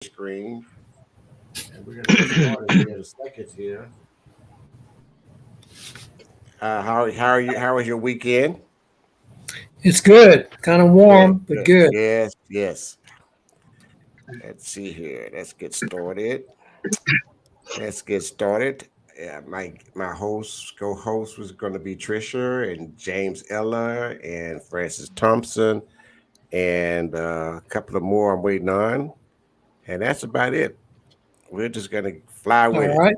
screen, and we're gonna get started here in a second here. How are you? How was your weekend? It's good. Kind of Good, warm, but good. good. Yes. Let's see here. Let's get started. Yeah, my co-host was going to be Trisha and James Ella and Francis Thompson and a couple of more I'm waiting on, and that's about it. We're just gonna fly with All it. right.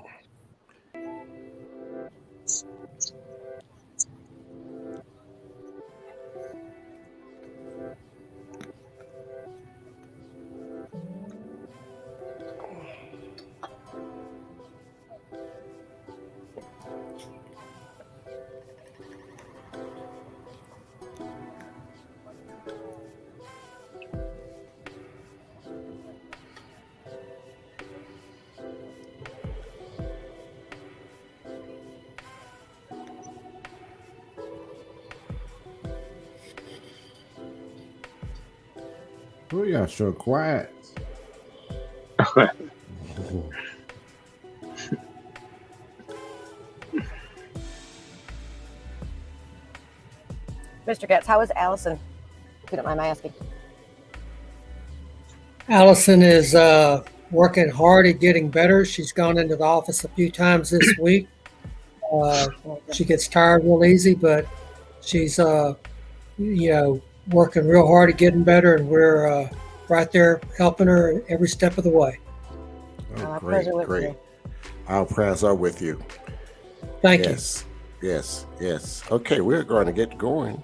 Oh, y'all so quiet. Mr. Getz, how is Allison? If you don't mind my asking. Allison is working hard at getting better. She's gone into the office a few times this week. She gets tired real easy, but she's working real hard at getting better, and we're right there helping her every step of the way. Oh, My great, pleasure with great. you. Our prayers are with you. Thank you. Yes. Okay, we're going to get going.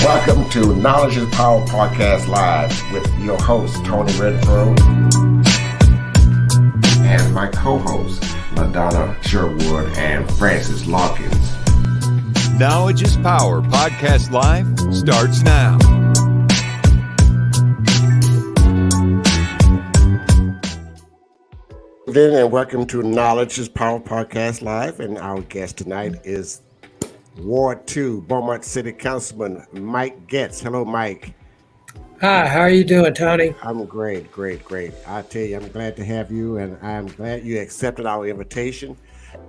Welcome to Knowledge is Power Podcast Live with your host, Tony Redford, and my co-hosts, LaDonna Sherwood and Francis Lawkins. Knowledge is Power Podcast Live starts now. Then and welcome to Knowledge is Power Podcast Live, and our guest tonight is Ward 2, Beaumont City Councilman Mike Getz. Hello, Mike. Hi, how are you doing, Tony? I'm great. I tell you, I'm glad to have you, and I'm glad you accepted our invitation.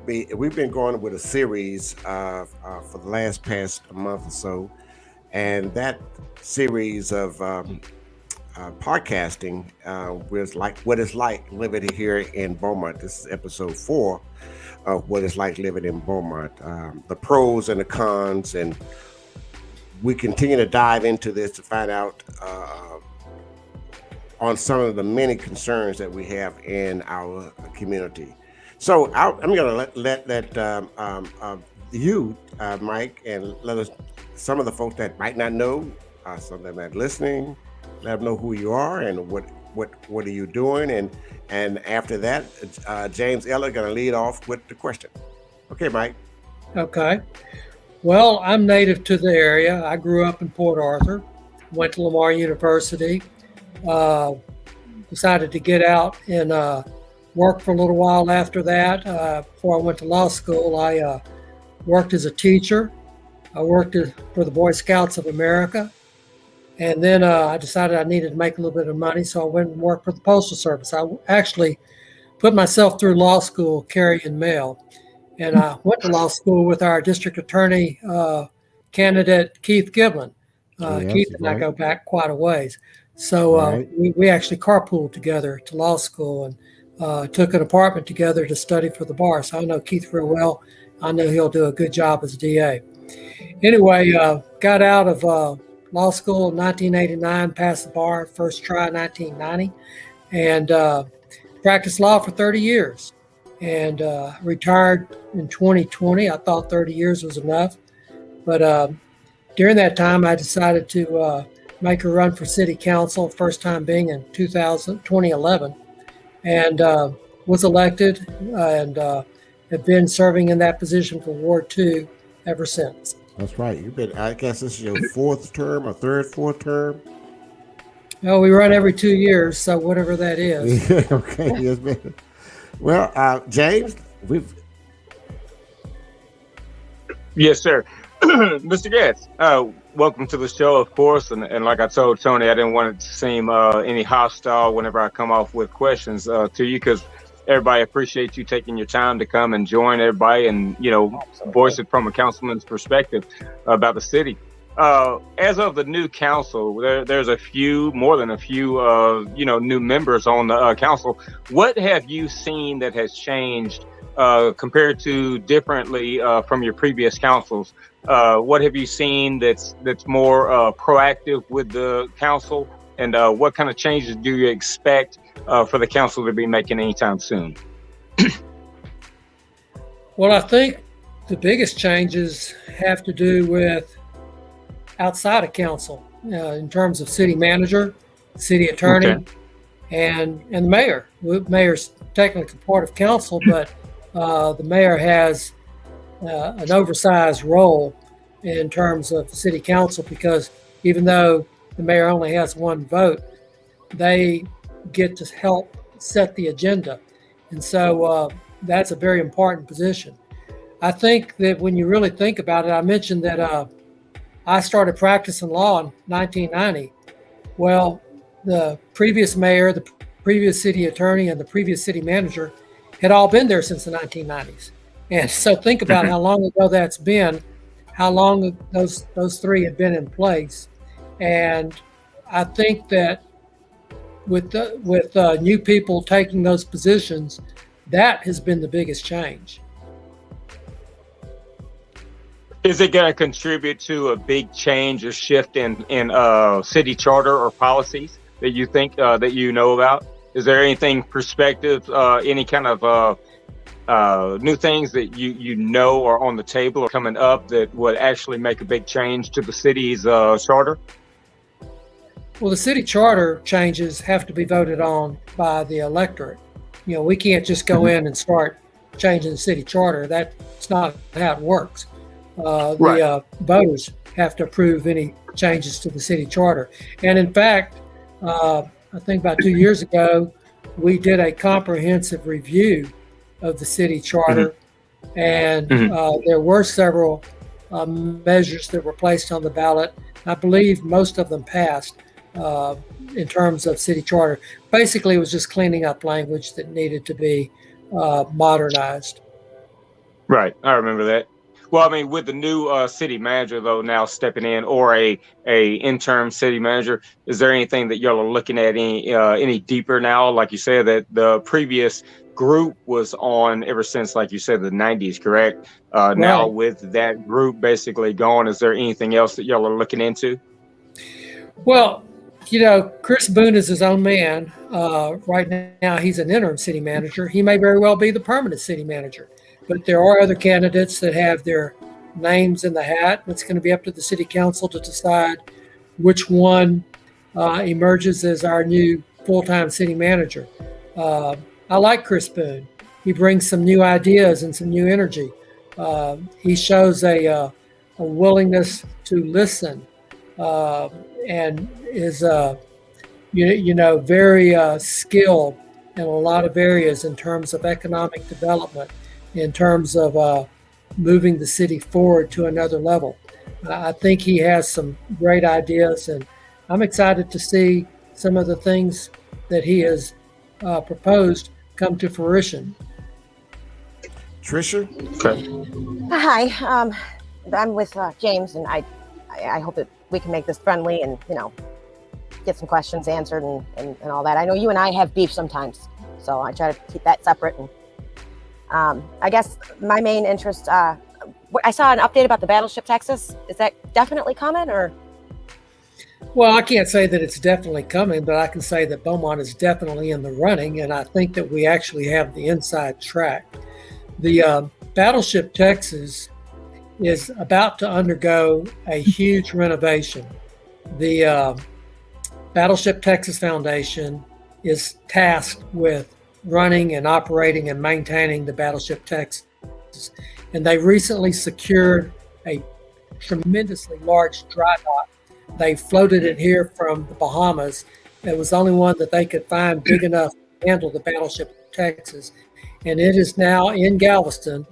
We've been going with a series for the past month or so, and that series of podcasting was like what it's like living here in Beaumont. This is episode 4 of what it's like living in Beaumont, the pros and the cons, and we continue to dive into this to find out on some of the many concerns that we have in our community. So I'm going to let you, Mike, and let us, some of the folks that might not know, some of them that are listening, let them know who you are and what are you doing, and after that, James Eller going to lead off with the question. Okay, Mike. Okay. Well, I'm native to the area. I grew up in Port Arthur, went to Lamar University, decided to get out and work for a little while after that. Before I went to law school, I worked as a teacher. I worked for the Boy Scouts of America. And then I decided I needed to make a little bit of money, so I went and worked for the Postal Service. I actually put myself through law school carrying mail. And I went to law school with our district attorney candidate, Keith Giblin. Keith and I go back quite a ways. So we actually carpooled together to law school and took an apartment together to study for the bar. So I know Keith very well. I know he'll do a good job as a DA. Anyway, got out of law school in 1989, passed the bar, first try 1990, and practiced law for 30 years. And retired in 2020. I thought 30 years was enough. But during that time, I decided to make a run for city council, first time being in 2011, and was elected. And have been serving in that position for Ward 2 ever since. That's right. You've been, I guess this is your fourth term or fourth term? Oh, we run every 2 years, so whatever that is. Okay, yes, ma'am. Well, James, Yes, sir. Mr. Getz, welcome to the show, of course. And like I told Tony, I didn't want it to seem any hostile whenever I come off with questions to you, because everybody appreciates you taking your time to come and join everybody and, voice it from a councilman's perspective about the city. As of the new council, there's more than a few, new members on the council. What have you seen that has changed compared to differently from your previous councils? What have you seen that's more proactive with the council, and what kind of changes do you expect for the council to be making anytime soon? Well, I think the biggest changes have to do with outside of council in terms of city manager, city attorney, Okay. and the mayor. The mayor's technically part of council, but the mayor has an oversized role in terms of city council, because even though the mayor only has one vote, they get to help set the agenda. And so that's a very important position. I think that when you really think about it, I mentioned that I started practicing law in 1990. Well, the previous mayor, the previous city attorney, and the previous city manager had all been there since the 1990s. And so think about how long ago that's been, how long those three have been in place. And I think that with new people taking those positions, that has been the biggest change. Is it going to contribute to a big change or shift in city charter or policies that you think that you know about? Is there anything perspective, any kind of new things that you know are on the table or coming up that would actually make a big change to the city's charter? Well, the city charter changes have to be voted on by the electorate. We can't just go in and start changing the city charter. That's not how it works. The voters have to approve any changes to the city charter. And in fact, I think about 2 years ago, we did a comprehensive review of the city charter, and there were several measures that were placed on the ballot. I believe most of them passed in terms of city charter. Basically, it was just cleaning up language that needed to be modernized. Right, I remember that. Well, I mean, with the new city manager, though, now stepping in, or a interim city manager, is there anything that y'all are looking at any deeper now? Like you said, that the previous group was on ever since, like you said, the 90s, correct? Now with that group basically gone, is there anything else that y'all are looking into? Well, Chris Boone is his own man. Right now, he's an interim city manager. He may very well be the permanent city manager. But there are other candidates that have their names in the hat. It's going to be up to the city council to decide which one emerges as our new full-time city manager. I like Chris Boone. He brings some new ideas and some new energy. He shows a willingness to listen and is, very skilled in a lot of areas in terms of economic development, in terms of moving the city forward to another level. I think he has some great ideas, and I'm excited to see some of the things that he has proposed come to fruition. Tricia? Okay. Hi, I'm with James, and I hope that we can make this friendly and, get some questions answered and all that. I know you and I have beef sometimes, so I try to keep that separate. And I guess my main interest, I saw an update about the Battleship Texas. Is that definitely coming, or? Well, I can't say that it's definitely coming, but I can say that Beaumont is definitely in the running, and I think that we actually have the inside track. The Battleship Texas is about to undergo a huge renovation. The Battleship Texas Foundation is tasked with running and operating and maintaining the Battleship Texas. And they recently secured a tremendously large dry dock. They floated it here from the Bahamas. It was the only one that they could find big enough to handle the Battleship Texas. And it is now in Galveston.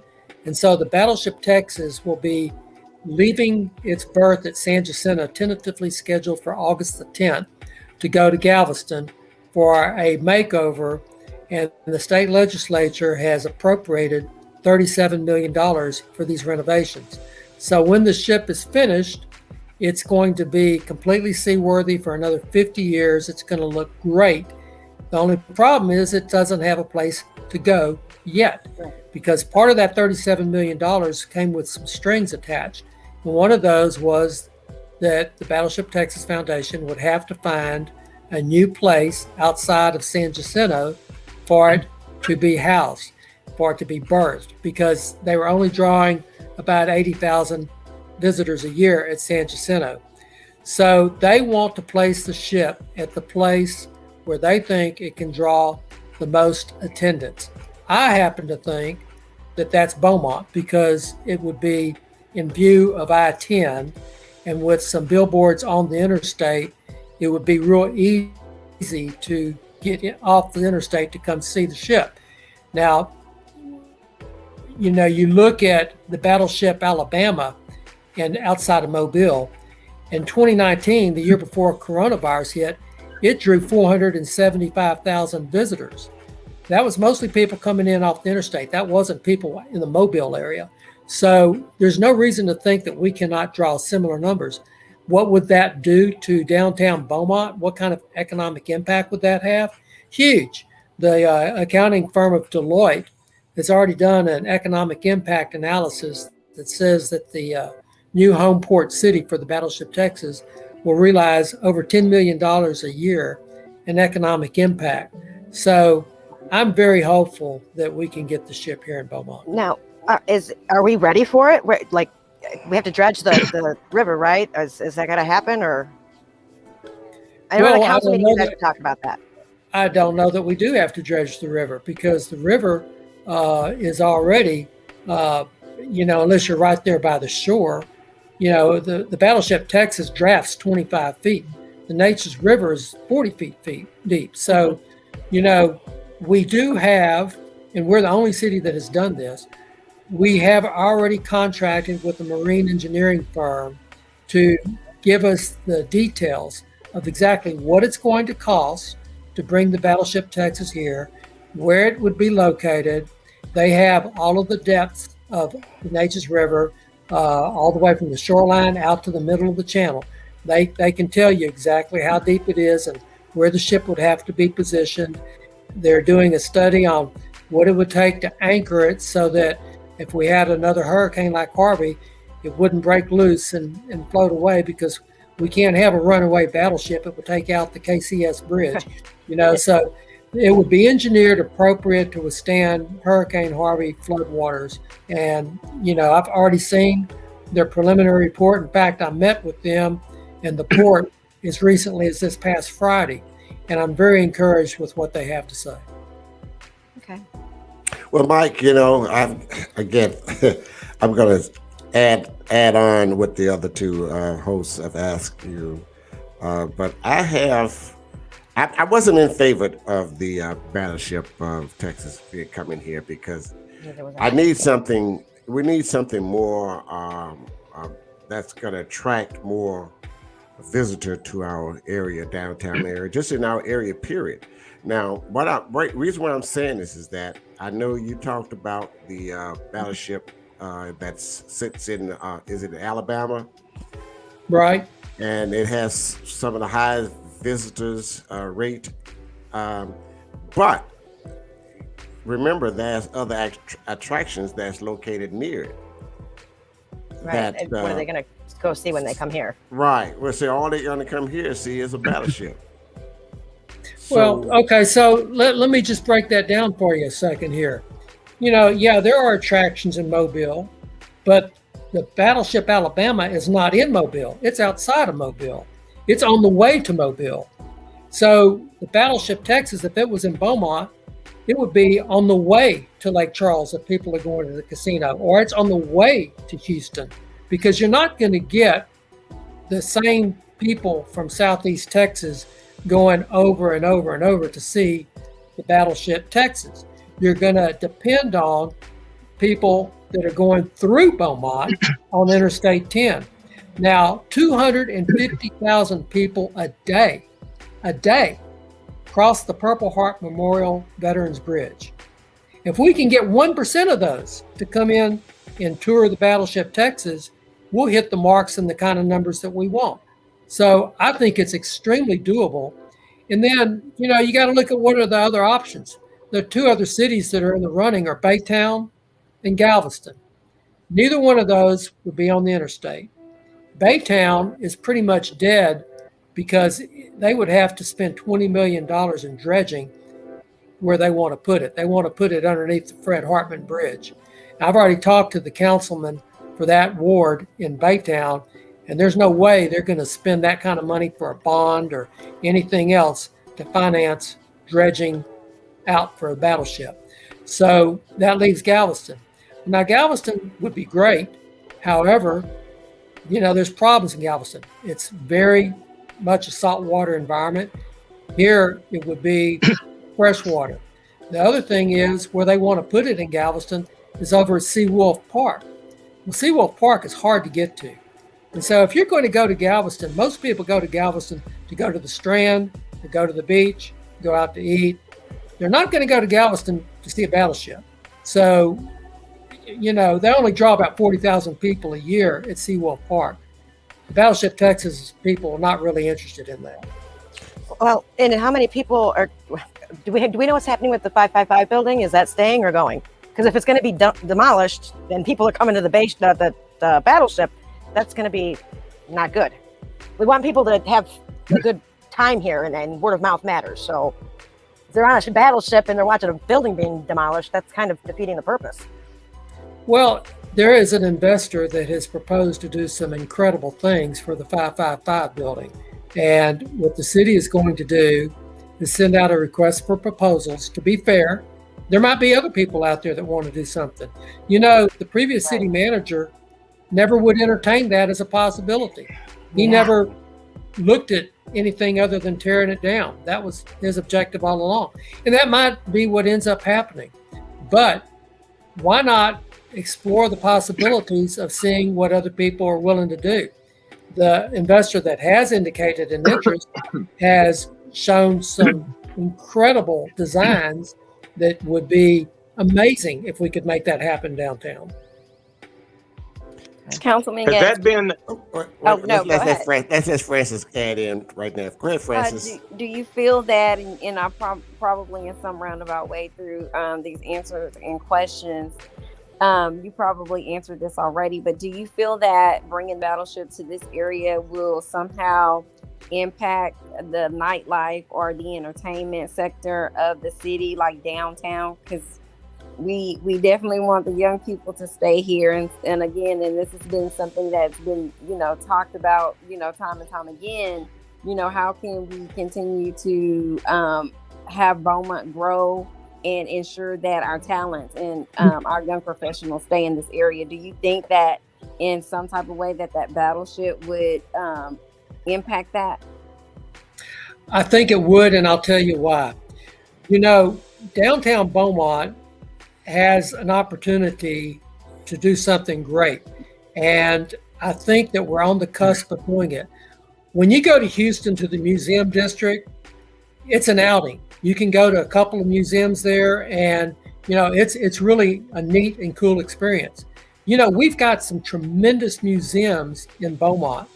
And so the Battleship Texas will be leaving its berth at San Jacinto, tentatively scheduled for August the 10th, to go to Galveston for a makeover. And the state legislature has appropriated $37 million for these renovations. So when the ship is finished, it's going to be completely seaworthy for another 50 years. It's going to look great. The only problem is it doesn't have a place to go yet, because part of that $37 million came with some strings attached. And one of those was that the Battleship Texas Foundation would have to find a new place outside of San Jacinto for it to be housed, for it to be berthed, because they were only drawing about 80,000 visitors a year at San Jacinto. So they want to place the ship at the place where they think it can draw the most attendance. I happen to think that that's Beaumont, because it would be in view of I-10, and with some billboards on the interstate, it would be real easy to get off the interstate to come see the ship. Now, you know, you look at the Battleship Alabama and outside of Mobile. In 2019, the year before coronavirus hit, it drew 475,000 visitors. That was mostly people coming in off the interstate. That wasn't people in the Mobile area. So there's no reason to think that we cannot draw similar numbers. What would that do to downtown Beaumont? What kind of economic impact would that have? Huge. The accounting firm of Deloitte has already done an economic impact analysis that says that the new home port city for the Battleship Texas will realize over $10 million a year in economic impact. So I'm very hopeful that we can get the ship here in Beaumont. Now, are we ready for it? Like, we have to dredge the river, right? Is that going to happen, or? I know the council meeting you guys talk about that. I don't know that we do have to dredge the river, because the river is already, unless you're right there by the shore. The Battleship Texas drafts 25 feet. The Nature's River is 40 feet deep. So, we do have, and we're the only city that has done this, we have already contracted with a marine engineering firm to give us the details of exactly what it's going to cost to bring the Battleship Texas here, where it would be located. They have all of the depths of the Nature's River, all the way from the shoreline out to the middle of the channel. They can tell you exactly how deep it is and where the ship would have to be positioned. They're doing a study on what it would take to anchor it so that if we had another hurricane like Harvey, it wouldn't break loose and float away, because we can't have a runaway battleship. It would take out the KCS bridge, so it would be engineered appropriate to withstand Hurricane Harvey floodwaters. And, I've already seen their preliminary report. In fact, I met with them and the port as recently as this past Friday, and I'm very encouraged with what they have to say. Okay. Well, Mike, I'm going to add on what the other two hosts have asked you, but I wasn't in favor of the Battleship of Texas coming here, because we need something more that's going to attract more visitor to our area, downtown area, just in our area, period. Now, reason why I'm saying this is that I know you talked about the battleship that sits in, is it Alabama? Right. And it has some of the highest visitors rate. But remember, there's other attractions that's located near it. Right. And what are they going to go see when they come here? Right. Well, see, all they're going to come here see is a battleship. Okay, so let me just break that down for you a second here. There are attractions in Mobile, but the Battleship Alabama is not in Mobile. It's outside of Mobile. It's on the way to Mobile. So the Battleship Texas, if it was in Beaumont, it would be on the way to Lake Charles if people are going to the casino, or it's on the way to Houston, because you're not going to get the same people from Southeast Texas going over and over and over to see the Battleship Texas. You're going to depend on people that are going through Beaumont on Interstate 10. Now, 250,000 people a day cross the Purple Heart Memorial Veterans Bridge. If we can get 1% of those to come in and tour the Battleship Texas, we'll hit the marks and the kind of numbers that we want. So I think it's extremely doable. And then, you got to look at what are the other options. The two other cities that are in the running are Baytown and Galveston. Neither one of those would be on the interstate. Baytown is pretty much dead because they would have to spend $20 million in dredging where they want to put it. They want to put it underneath the Fred Hartman Bridge. I've already talked to the councilman for that ward in Baytown, and there's no way they're going to spend that kind of money for a bond or anything else to finance dredging out for a battleship. So that leaves Galveston. Now, Galveston would be great. However, there's problems in Galveston. It's very much a saltwater environment. Here, it would be freshwater. The other thing is where they want to put it in Galveston is over at Seawolf Park. Well, Seawolf Park is hard to get to. And so if you're going to go to Galveston, most people go to Galveston to go to the Strand, to go to the beach, to go out to eat. They're not going to go to Galveston to see a battleship. So, they only draw about 40,000 people a year at Seawolf Park. The Battleship Texas people are not really interested in that. Well, and how many people are? Do we know what's happening with the 555 building? Is that staying or going? Because if it's going to be demolished and people are coming to the base, the battleship, that's going to be not good. We want people to have a good time here, and word of mouth matters. So if they're on a battleship and they're watching a building being demolished, that's kind of defeating the purpose. Well, there is an investor that has proposed to do some incredible things for the 555 building. And what the city is going to do is send out a request for proposals. To be fair, there might be other people out there that want to do something. The previous city manager never would entertain that as a possibility. He never looked at anything other than tearing it down. That was his objective all along. And that might be what ends up happening. But why not explore the possibilities of seeing what other people are willing to do? The investor that has indicated an interest has shown some incredible designs that would be amazing if we could make that happen downtown. Councilman Has Getz. that been? Let's let Francis add in right now. Go ahead, Francis. Do you feel that, and I probably in some roundabout way through these answers and questions, you probably answered this already, but do you feel that bringing battleships to this area will somehow impact the nightlife or the entertainment sector of the city, like downtown? Because we definitely want the young people to stay here, and again, and this has been something that's been talked about time and time again. How can we continue to have Beaumont grow and ensure that our talents and our young professionals stay in this area? Do you think that in some type of way that battleship would impact that? I think it would, and I'll tell you why. Downtown Beaumont has an opportunity to do something great, and I think that we're on the cusp of doing it. When you go to Houston to the museum district, it's an outing. You can go to a couple of museums there, and it's really a neat and cool experience. We've got some tremendous museums in Beaumont,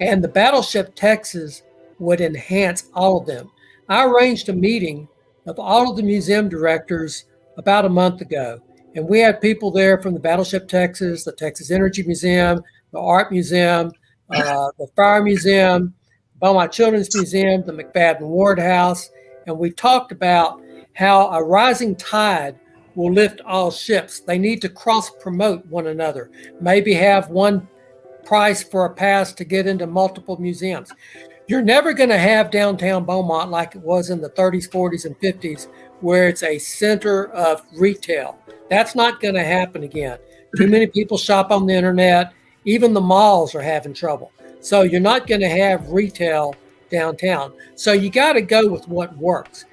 and the Battleship Texas would enhance all of them. I arranged a meeting of all of the museum directors about a month ago, and we had people there from the Battleship Texas, the Texas Energy Museum, the Art Museum, the Fire Museum, Beaumont Children's Museum, the McFadden Ward House, and we talked about how a rising tide will lift all ships. They need to cross-promote one another, maybe have one price for a pass to get into multiple museums. You're never going to have downtown Beaumont like it was in the 30s, 40s, and 50s, where it's a center of retail. That's not going to happen again. Too many people shop on the internet. Even the malls are having trouble. So you're not going to have retail downtown. So you got to go with what works.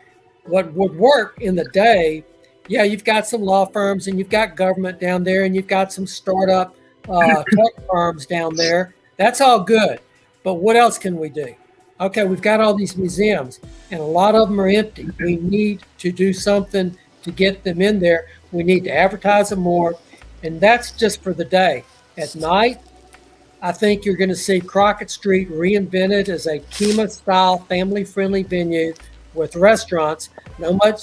What would work in the day, yeah, you've got some law firms and you've got government down there and you've got some startup tech firms down there. That's all good. But what else can we do? Okay, we've got all these museums and a lot of them are empty. We need to do something to get them in there. We need to advertise them more. And that's just for the day. At night, I think you're going to see Crockett Street reinvented as a Kima-style, family-friendly venue with restaurants. Not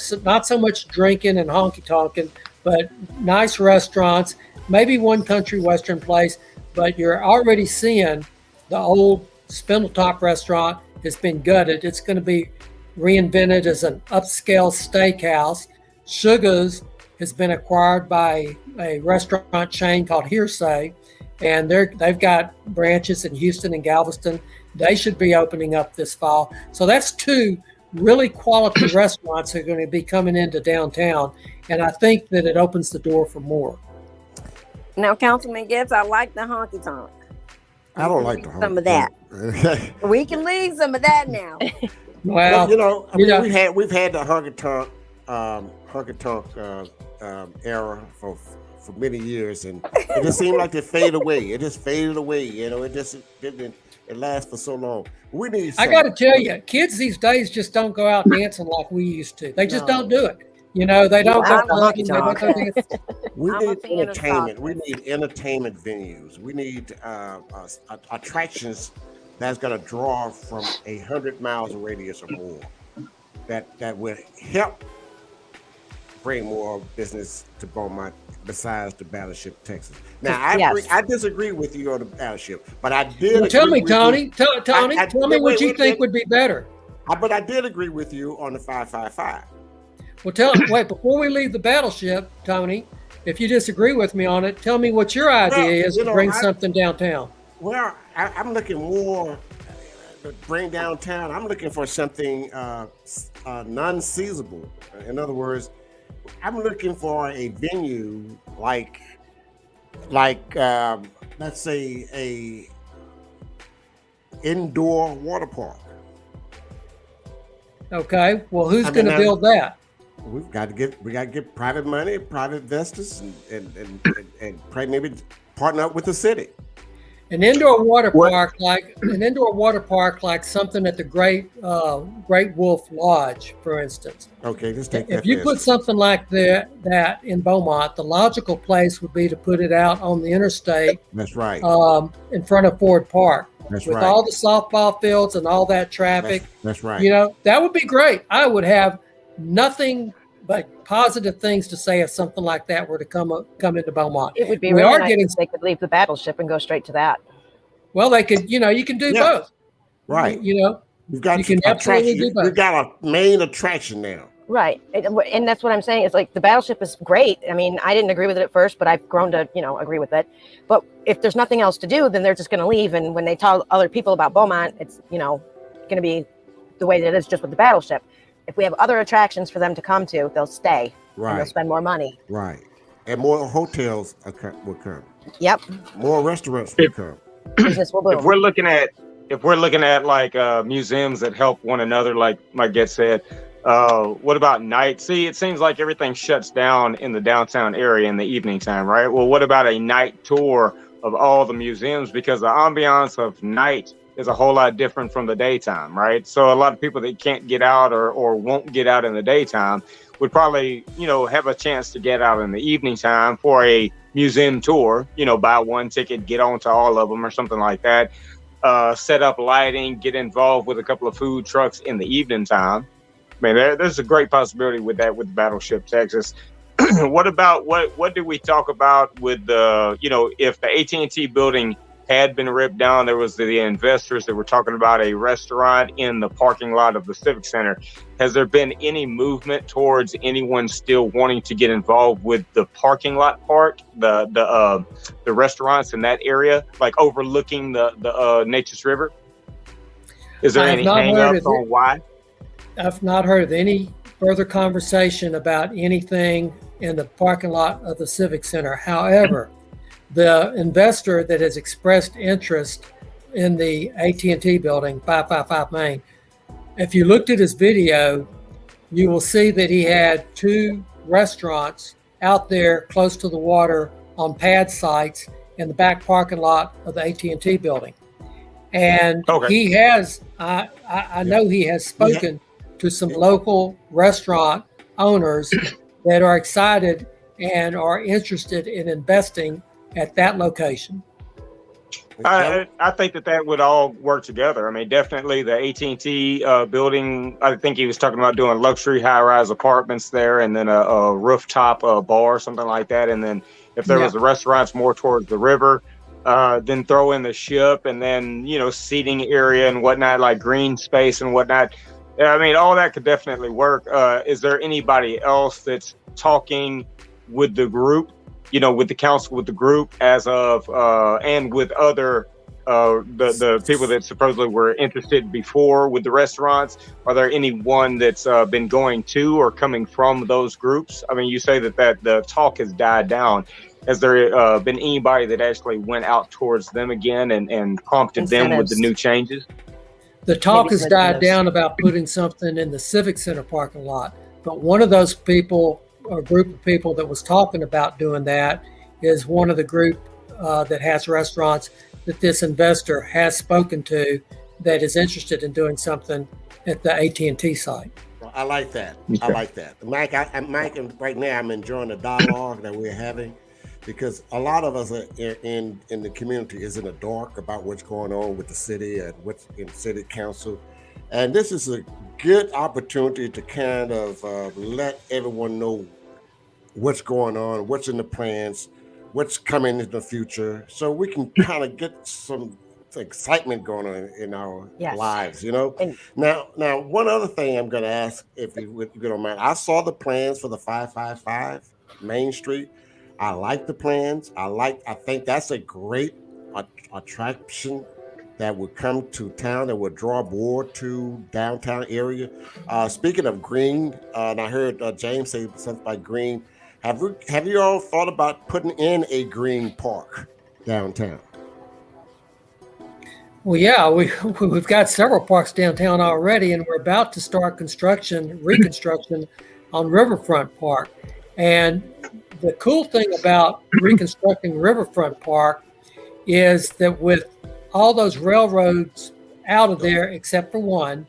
so much drinking and honky-tonking, but nice restaurants, maybe one country western place. But you're already seeing the old Spindletop restaurant has been gutted. It's going to be reinvented as an upscale steakhouse. Sugar's has been acquired by a restaurant chain called Hearsay, and they've got branches in Houston and Galveston. They should be opening up this fall. So that's two really quality restaurants that are going to be coming into downtown, and I think that it opens the door for more. Now, Councilman Getz, I like the honky tonk. I don't like the some of that. We can leave some of that now. Well, we've had the honky tonk era for many years, and it just seemed like it faded away. It just faded away. It just didn't. It lasts for so long. We need. I got to tell you, kids these days just don't go out dancing like we used to. They just don't do it. They don't go clubbing. They don't go dancing. We need entertainment. We need entertainment venues. We need attractions that's going to draw from 100 miles of radius or more. That will help bring more business to Beaumont besides the Battleship, Texas. Now, I disagree with you on the Battleship, but I did. Well, tell me, Tony. Tell me what you think would be better. But I did agree with you on the 555. Well, wait, before we leave the Battleship, Tony, if you disagree with me on it, tell me what your idea is to bring something downtown. Well, I'm looking more to bring downtown. I'm looking for something non-seasonable. In other words, I'm looking for a venue like let's say a indoor water park. Okay. Well, who's going to build that? We got to get private money, private investors, and maybe partner up with the city. An indoor water park like something at the Great Wolf Lodge, for instance. Okay, just take that. If you put something like that in Beaumont, the logical place would be to put it out on the interstate. That's right. In front of Ford Park. That's with right. all the softball fields and all that traffic. That's right. That would be great. I would have nothing but positive things to say if something like that were to come into Beaumont. It would be really nice if they could leave the Battleship and go straight to that. Well, they could. You can do both. Right. You've got We've got a main attraction now. Right, and that's what I'm saying. It's like the Battleship is great. I mean, I didn't agree with it at first, but I've grown to agree with it. But if there's nothing else to do, then they're just going to leave. And when they tell other people about Beaumont, it's going to be the way that it is just with the Battleship. If we have other attractions for them to come to, they'll stay. Right. And they'll spend more money. Right. And more hotels will come. Yep. More restaurants will come. Business will boom. If we're looking at like museums that help one another, like Getz said, what about night? See, it seems like everything shuts down in the downtown area in the evening time, right? Well, what about a night tour of all the museums? Because the ambiance of night is a whole lot different from the daytime, right? So a lot of people that can't get out or won't get out in the daytime would probably, have a chance to get out in the evening time for a museum tour, buy one ticket, get on to all of them or something like that. Set up lighting, get involved with a couple of food trucks in the evening time. I mean, there's a great possibility with that with Battleship, Texas. What about what did we talk about with the, if the AT&T building had been ripped down, there was the investors that were talking about a restaurant in the parking lot of the Civic Center. Has there been any movement towards anyone still wanting to get involved with the parking lot part, the restaurants in that area, like overlooking the Nature's River? Is there any hang-ups on why? I've not heard of any further conversation about anything in the parking lot of the Civic Center. However, the investor that has expressed interest in the AT&T building, 555 Main, if you looked at his video, you will see that he had 2 restaurants out there close to the water on pad sites in the back parking lot of the AT&T building. And he has, I know he has spoken to some local restaurant owners that are excited and are interested in investing at that location. I think that would all work together. I mean, definitely the AT&T building. I think he was talking about doing luxury high-rise apartments there, and then a rooftop bar, something like that. And then if there was the restaurants more towards the river, then throw in the ship, and then seating area and whatnot, like green space and whatnot. I mean, all that could definitely work. Is there anybody else that's talking with the group? With the council, with the group as of, and with other, the people that supposedly were interested before with the restaurants? Are there anyone that's been going to or coming from those groups? I mean, you say that the talk has died down. Has there been anybody that actually went out towards them again and prompted them with the new changes? The talk has died down about putting something in the Civic Center parking lot, but one of those people, a group of people that was talking about doing that, is one of the group that has restaurants that this investor has spoken to that is interested in doing something at the AT&T site. Well, I like that. I like that. Mike, Mike, right now I'm enjoying the dialogue that we're having, because a lot of us are in the community is in the dark about what's going on with the city and what's in city council. And this is a good opportunity to kind of let everyone know what's going on, what's in the plans, what's coming in the future, so we can kind of get some excitement going on in our lives, Now, one other thing I'm going to ask, if you don't mind, I saw the plans for the 555 Main Street. I like the plans. I think that's a great attraction that would come to town, that would draw more to downtown area. Speaking of green, and I heard James say something about green. Have you all thought about putting in a green park downtown? Well, yeah, we've got several parks downtown already, and we're about to start reconstruction on Riverfront Park. And the cool thing about reconstructing Riverfront Park is that with all those railroads out of there, except for one,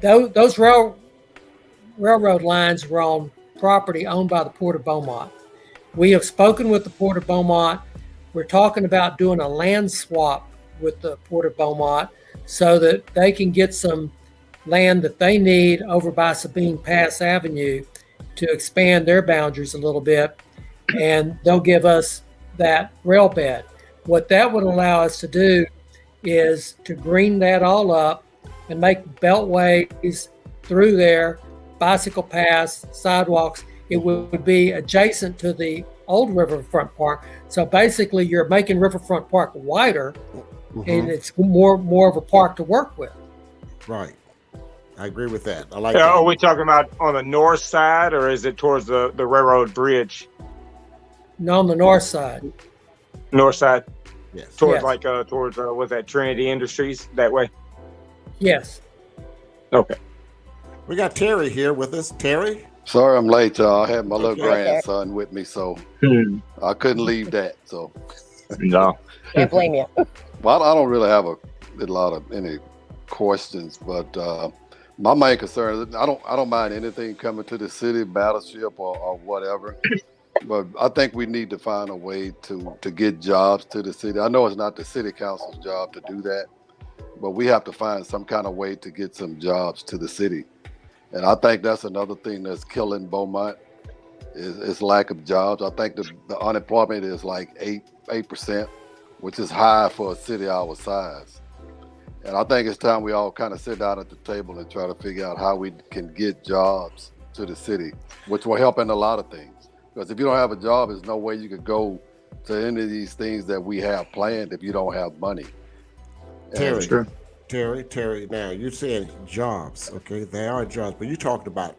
those railroad lines were on property owned by the Port of Beaumont. We have spoken with the Port of Beaumont. We're talking about doing a land swap with the Port of Beaumont so that they can get some land that they need over by Sabine Pass Avenue to expand their boundaries a little bit, and they'll give us that rail bed. What that would allow us to do is to green that all up and make beltways through there, bicycle paths, sidewalks. It would be adjacent to the old Riverfront Park. So basically you're making Riverfront Park wider, and it's more of a park to work with. Right. I agree with that. I like that. Are we talking about on the north side, or is it towards the railroad bridge? No, on the north side. North side? Yes. Towards was that Trinity Industries that way? Yes. Okay. We got Terry here with us. Terry? Sorry I'm late, y'all. I had my little grandson with me, so I couldn't leave that. So no. Can't blame you. Well, I don't really have any questions, but my main concern is I don't mind anything coming to the city, battleship or whatever. But I think we need to find a way to get jobs to the city. I know it's not the city council's job to do that, but we have to find some kind of way to get some jobs to the city. And I think that's another thing that's killing Beaumont is lack of jobs. I think the unemployment is like 8%, which is high for a city our size. And I think it's time we all kind of sit down at the table and try to figure out how we can get jobs to the city, which will help in a lot of things. Because if you don't have a job, there's no way you could go to any of these things that we have planned if you don't have money. Terry, Terry. Now you're saying jobs, okay? They are jobs, but you talked about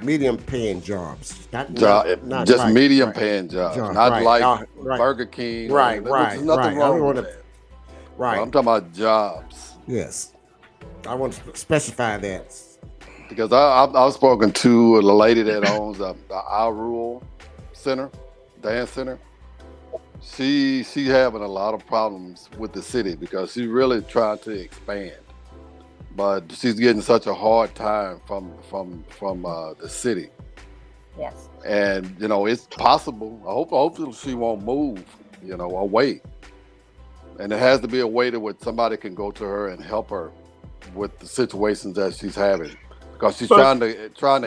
medium paying jobs, not Just like medium right, paying jobs, jobs, not right? like Right, Burger King, right, which is nothing right. I wrong don't with want to, that. But right? I'm talking about jobs. Yes, I want to specify that. Because I've spoken to the lady that owns the Our Rural Center, dance center. She having a lot of problems with the city because she's really trying to expand, but she's getting such a hard time from the city. Yes. And it's possible. Hopefully she won't move, away. And it has to be a way to where somebody can go to her and help her with the situations that she's having. Because she's trying to expand.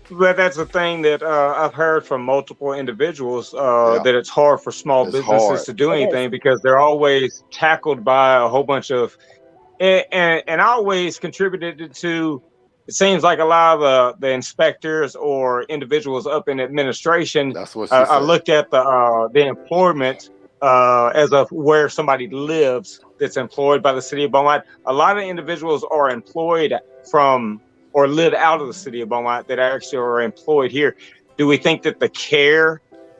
That's a thing that I've heard from multiple individuals that it's hard for small businesses to do anything because they're always tackled by a whole bunch of and I always contributed to. It seems like a lot of the inspectors or individuals up in administration. That's what she said. I looked at the employment as of where somebody lives that's employed by the city of Beaumont. A lot of individuals are employed from or live out of the city of Beaumont that actually are employed here. Do we think that the care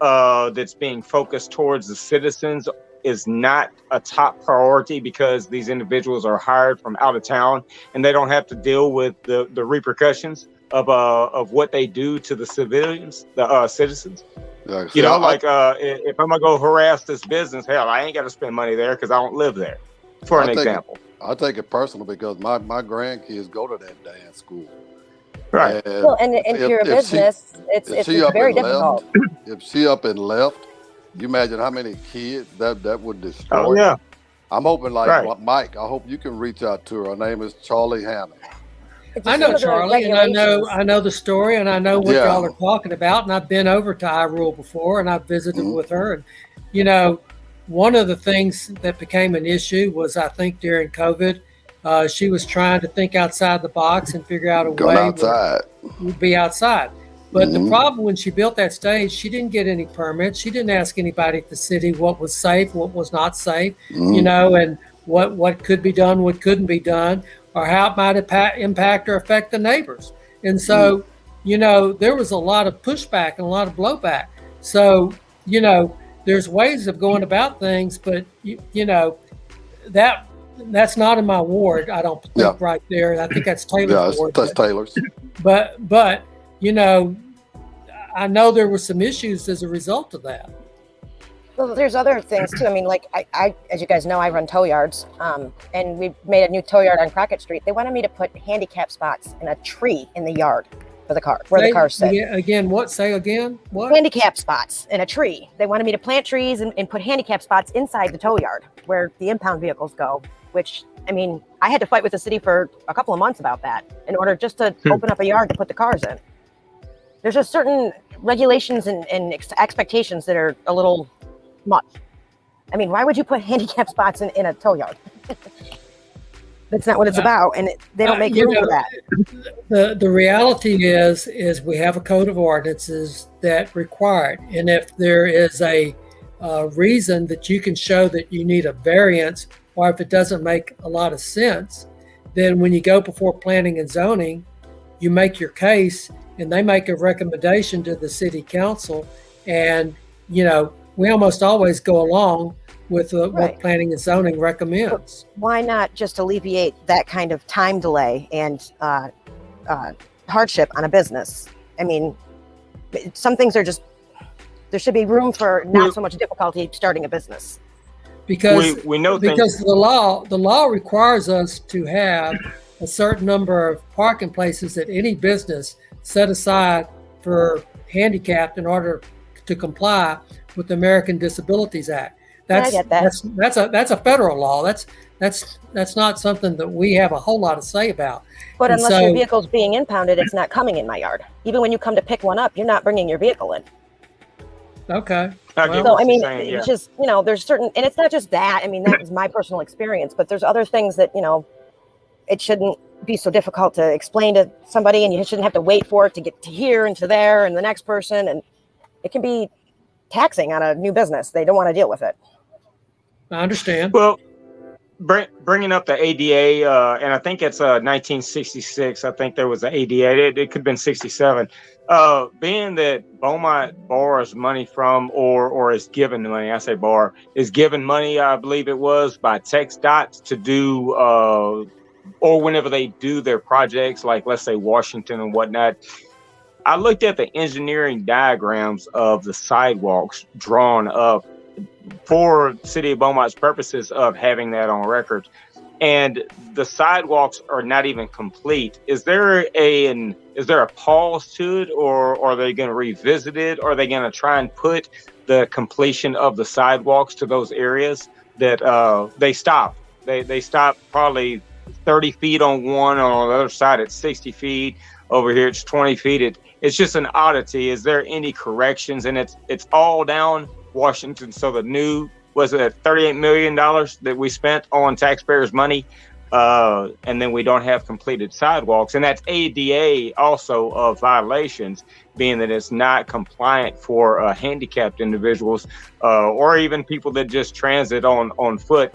that's being focused towards the citizens is not a top priority because these individuals are hired from out of town and they don't have to deal with the repercussions of what they do to the civilians, the citizens? Yeah, if I'm gonna go harass this business, hell, I ain't got to spend money there because I don't live there. For an example, I take it personal because my grandkids go to that dance school. Right. And if you're a business, it's very difficult. If she up and left, you imagine how many kids that would destroy. Oh yeah. I'm hoping Mike. I hope you can reach out to her. Her name is Charlie Hannah. I know Charlie, and I know the story, and I know what y'all are talking about. And I've been over to iRule before, and I've visited with her. And one of the things that became an issue was, I think, during COVID, she was trying to think outside the box and figure out a way outside. to be outside. But the problem when she built that stage, she didn't get any permits. She didn't ask anybody at the city what was safe, what was not safe, and what could be done, what couldn't be done, or how it might impact or affect the neighbors. And so, there was a lot of pushback and a lot of blowback. So, there's ways of going about things, but that's not in my ward. I don't think right there. I think that's Taylor's ward. That's Taylor's. But I know there were some issues as a result of that. Well, there's other things too. I mean, like I as you guys know, I run tow yards, and we made a new tow yard on Crockett Street. They wanted me to put handicap spots in a tree in the yard for the car, where the cars sit. Again, what? Say again? What? Handicap spots in a tree. They wanted me to plant trees and put handicap spots inside the tow yard where the impound vehicles go, which, I mean, I had to fight with the city for a couple of months about that in order just to open up a yard to put the cars in. There's just certain regulations and expectations that are a little much. I mean, why would you put handicap spots in a tow yard? That's not what it's about, and they don't make room for that. The reality is we have a code of ordinances that require it, and if there is a reason that you can show that you need a variance, or if it doesn't make a lot of sense, then when you go before planning and zoning, you make your case, and they make a recommendation to the city council, and we almost always go along with what planning and zoning recommends. But why not just alleviate that kind of time delay and hardship on a business? I mean, some things are just, there should be room for not so much difficulty starting a business. Because we know because the law requires us to have a certain number of parking places at any business set aside for handicapped in order to comply with the American Disabilities Act. I get that. That's a federal law. That's not something that we have a whole lot to say about. But unless your vehicle's being impounded, it's not coming in my yard. Even when you come to pick one up, you're not bringing your vehicle in. Okay. So I mean, it's just, there's certain, and it's not just that. I mean, that was my personal experience, but there's other things that, it shouldn't be so difficult to explain to somebody, and you shouldn't have to wait for it to get to here and to there and the next person, and it can be taxing on a new business. They don't want to deal with it. I understand. Well, bringing up the ADA, and I think it's 1966. I think there was an ADA. It could have been 67. Being that Beaumont borrows money from, or is given money, I say borrow, is given money, I believe it was, by TxDOT to do, or whenever they do their projects, like let's say Washington and whatnot. I looked at the engineering diagrams of the sidewalks drawn up for City of Beaumont's purposes of having that on record, and the sidewalks are not even complete. Is there a pause to it, or are they going to revisit it? Or are they going to try and put the completion of the sidewalks to those areas that they stop? They stop probably 30 feet on one, on the other side it's 60 feet. Over here it's 20 feet. It's just an oddity. Is there any corrections? And it's all down Washington. So the new, was it $38 million that we spent on taxpayers' money? And then we don't have completed sidewalks. And that's ADA also of violations, being that it's not compliant for handicapped individuals or even people that just transit on foot.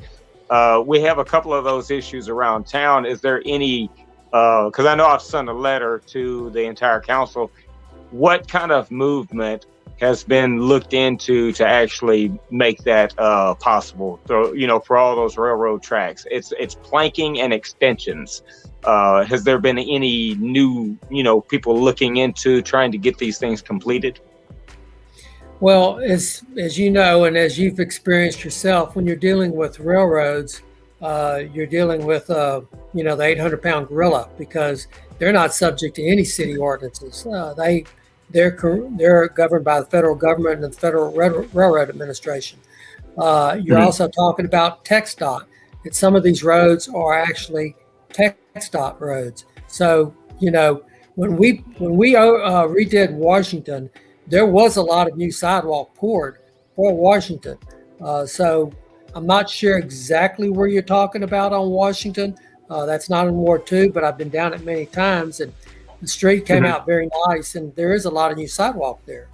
We have a couple of those issues around town. Is there any, because I know I've sent a letter to the entire council, what kind of movement has been looked into to actually make that possible? So, for all those railroad tracks, it's planking and extensions. Has there been any new, people looking into trying to get these things completed? Well, as you know, and as you've experienced yourself, when you're dealing with railroads, you're dealing with, the 800-pound gorilla, because they're not subject to any city ordinances. They're governed by the federal government and the Federal Railroad Administration. You're also talking about TxDOT. And some of these roads are actually TxDOT roads. So, when we redid Washington, there was a lot of new sidewalk poured for Washington. So I'm not sure exactly where you're talking about on Washington. That's not in Ward 2, but I've been down it many times, and the street came out very nice, and there is a lot of new sidewalk there.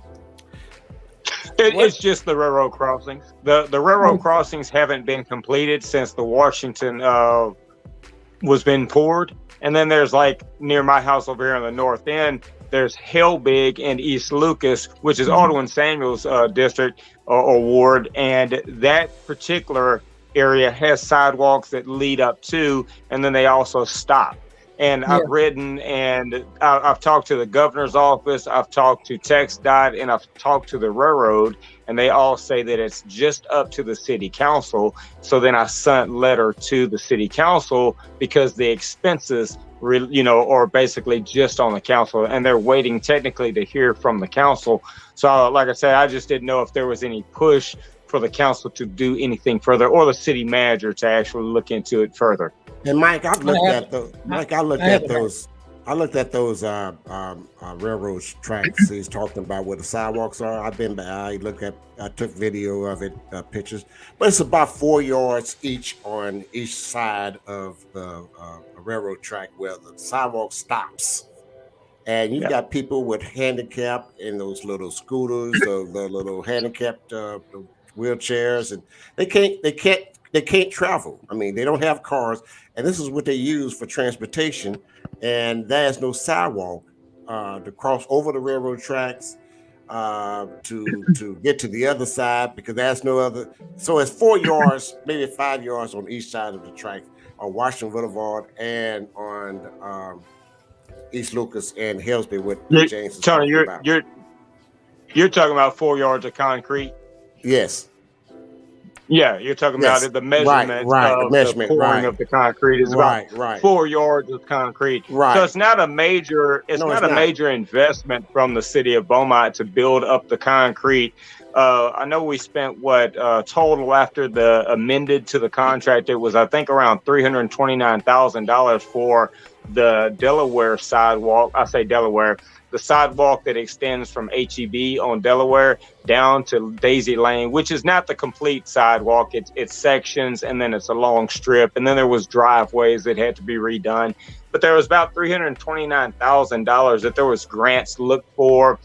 It's just the railroad crossings. The railroad crossings haven't been completed since the Washington was being poured. And then there's, like, near my house over here in the north end, there's Hellbig and East Lucas, which is Alderman Samuel's district or ward. And that particular area has sidewalks that lead up to, and then they also stop. And I've ridden, and I've talked to the governor's office, I've talked to TxDOT, and I've talked to the railroad, and they all say that it's just up to the city council. So then I sent a letter to the city council because the expenses, are basically just on the council, and they're waiting technically to hear from the council. So like I said, I just didn't know if there was any push for the council to do anything further, or the city manager to actually look into it further. And Mike, I looked at those railroad tracks he's talking about where the sidewalks are. I've been by. I took video of it, pictures, but it's about 4 yards each on each side of the railroad track where the sidewalk stops. And you've got people with handicap in those little scooters, the little handicapped wheelchairs, and they can't travel. I mean, they don't have cars, and this is what they use for transportation. And there's no sidewalk to cross over the railroad tracks to get to the other side, because there's no other. So it's 4 yards, maybe 5 yards on each side of the track on Washington Boulevard and on East Lucas and Hillsby. What James is Tony, talking about. You're talking about 4 yards of concrete. Yes. Yeah, you're talking about the measurement of the pouring of the concrete is about 4 yards of concrete. Right. So it's not a major major investment from the city of Beaumont to build up the concrete. I know we spent total after the amended to the contract, it was I think around $329,000 for the Delaware sidewalk. I say Delaware. The sidewalk that extends from HEB on Delaware down to Daisy Lane, which is not the complete sidewalk. It's sections, and then it's a long strip. And then there was driveways that had to be redone. But there was about $329,000 that there was grants looked for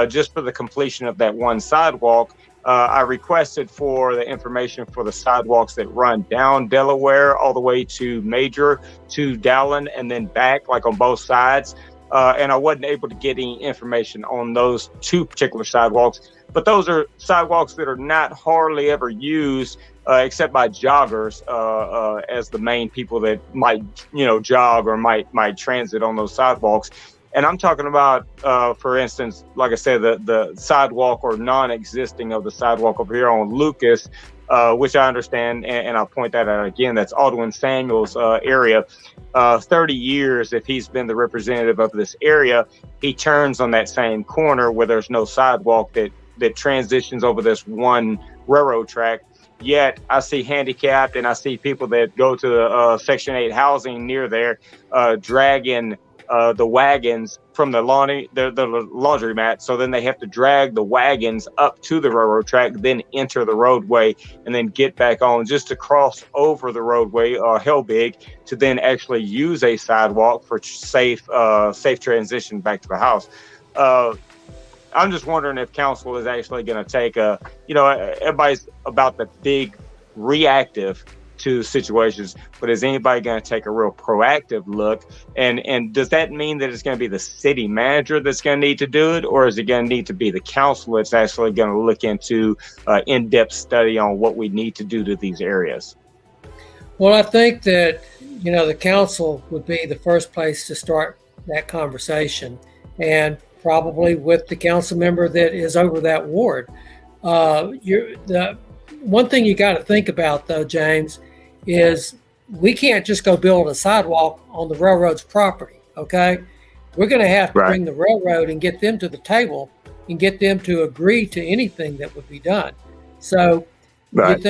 just for the completion of that one sidewalk. I requested for the information for the sidewalks that run down Delaware all the way to Major, to Dowling, and then back, like on both sides. And I wasn't able to get any information on those two particular sidewalks. But those are sidewalks that are not hardly ever used, except by joggers, as the main people that might, jog or might transit on those sidewalks. And I'm talking about, for instance, like I said, the sidewalk or non-existing of the sidewalk over here on Lucas, which I understand, and I'll point that out again, that's Aldwin Samuel's area. 30 years, if he's been the representative of this area, he turns on that same corner where there's no sidewalk that transitions over this one railroad track. Yet I see handicapped and I see people that go to the Section 8 housing near there dragging the wagons from the laundromat. So then they have to drag the wagons up to the railroad track, then enter the roadway, and then get back on just to cross over the roadway, hell big, to then actually use a sidewalk for safe transition back to the house. I'm just wondering if council is actually going to take everybody's about the big reactive to situations, but is anybody going to take a real proactive look? And does that mean that it's going to be the city manager that's going to need to do it, or is it going to need to be the council that's actually going to look into in-depth study on what we need to do to these areas? Well, I think that, the council would be the first place to start that conversation, and probably with the council member that is over that ward. The one thing you got to think about, though, James, is we can't just go build a sidewalk on the railroad's property, okay? We're going to have to bring the railroad and get them to the table and get them to agree to anything that would be done. So you'd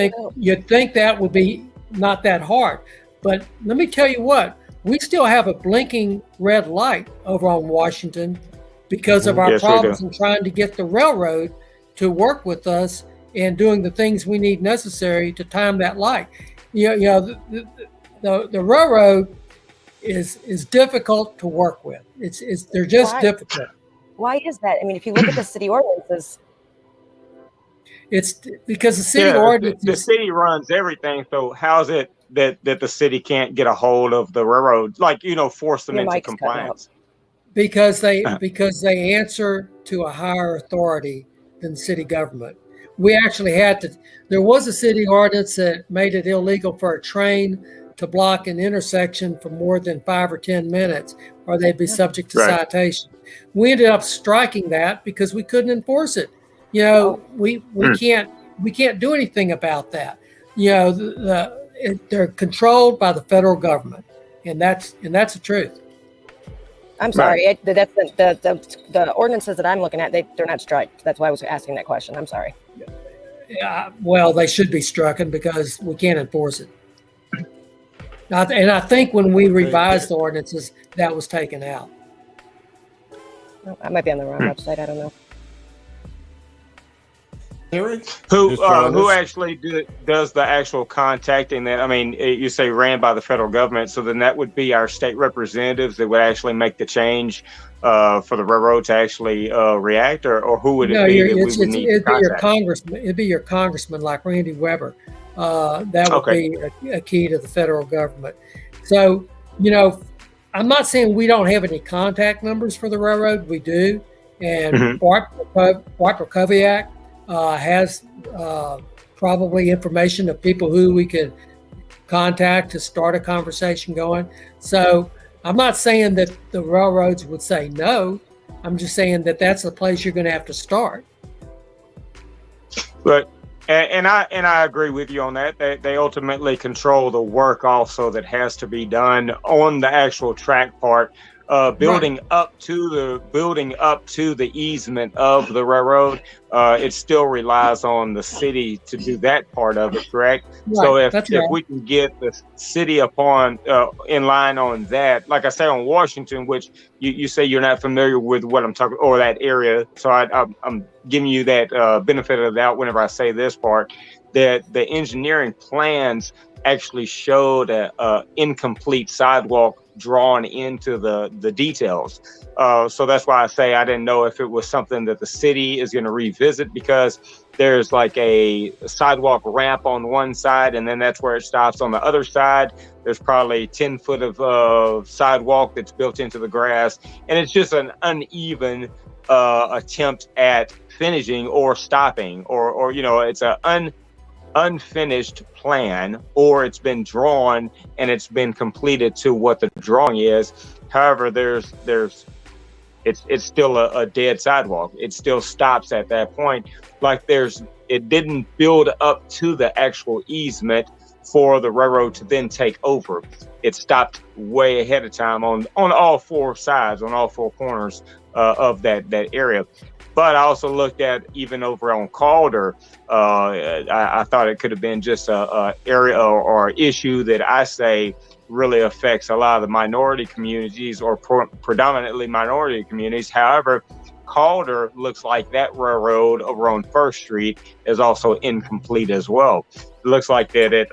think that would be not that hard. But let me tell you what, we still have a blinking red light over on Washington because of our problems in trying to get the railroad to work with us and doing the things we need necessary to time that light. The railroad is difficult to work with. They're just difficult. Why is that? I mean, if you look at the city ordinances, it's because the city ordinance. The city runs everything. So how's it that the city can't get a hold of the railroad, force them into compliance? Because they answer to a higher authority than city government. We actually there was a city ordinance that made it illegal for a train to block an intersection for more than 5 or 10 minutes, or they'd be subject to citation. We ended up striking that because we couldn't enforce it. We can't do anything about that. They're controlled by the federal government, and that's the truth. I'm sorry. That's the ordinances that I'm looking at. They're not striked. That's why I was asking that question. I'm sorry. Well, they should be struck because we can't enforce it. And I think when we revised the ordinances, that was taken out. I might be on the wrong website. I don't know. Who actually does the actual contacting? That, I mean, you say ran by the federal government, so then that would be our state representatives that would actually make the change for the railroad to actually react, or who would it be? It'd be your congressman. It'd be your congressman like Randy Weber. That would be a key to the federal government. So, I'm not saying we don't have any contact numbers for the railroad. We do, and Bart Prokoviak has probably information of people who we could contact to start a conversation going. So I'm not saying that the railroads would say no. I'm just saying that that's the place you're going to have to start. But and I agree with you on that. They ultimately control the work also that has to be done on the actual track part. Building up to the easement of the railroad, it still relies on the city to do that part of it, correct? Right. So if we can get the city in line on that, like I say on Washington, which you say you're not familiar with what I'm talking, or that area, so I'm giving you that benefit of the doubt whenever I say this part, that the engineering plans actually showed a incomplete sidewalk drawn into the details. So that's why I say I didn't know if it was something that the city is going to revisit, because there's like a sidewalk ramp on one side, and then that's where it stops. On the other side, there's probably 10 foot of sidewalk that's built into the grass, and it's just an uneven attempt at finishing or stopping, or it's an unfinished plan, or it's been drawn and it's been completed to what the drawing is. However, it's still a dead sidewalk. It still stops at that point. Like it didn't build up to the actual easement for the railroad to then take over. It stopped way ahead of time on all four sides, on all four corners of that area. But I also looked at even over on Calder. I thought it could have been just a area or issue that I say really affects a lot of the minority communities, or predominantly minority communities. However, Calder looks like that railroad over on First Street is also incomplete as well. It looks like that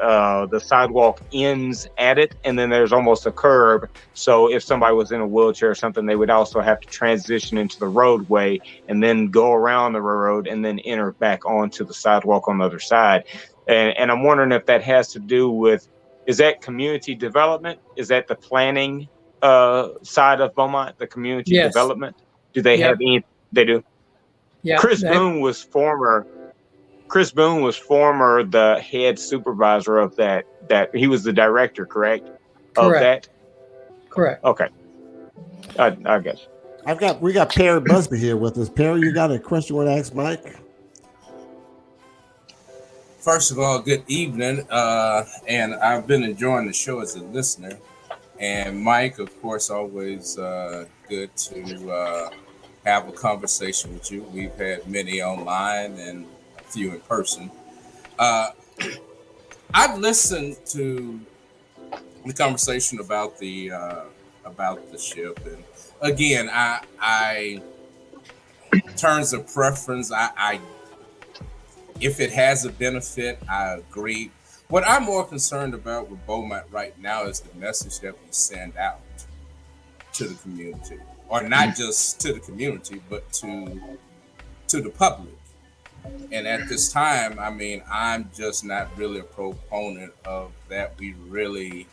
the sidewalk ends at it, and then there's almost a curb. So if somebody was in a wheelchair or something, they would also have to transition into the roadway and then go around the railroad and then enter back onto the sidewalk on the other side. And I'm wondering if that has to do with, is that community development? Is that the planning side of Beaumont, the community development? Do they have any? They do. Yeah. Chris Boone was former the head supervisor of that. He was the director, correct? Of that. Correct. Okay. I guess. We got Perry Busby here with us. Perry, you got a question you want to ask Mike? First of all, good evening. And I've been enjoying the show as a listener. And Mike, of course, always good to have a conversation with you. We've had many online and a few in person. I've listened to the conversation about the ship, and again, I in terms of preference, I if it has a benefit, I agree. What I'm more concerned about with Beaumont right now is the message that we send out to the community, or not just to the community, but to the public. And at this time, I mean, I'm just not really a proponent of that. We really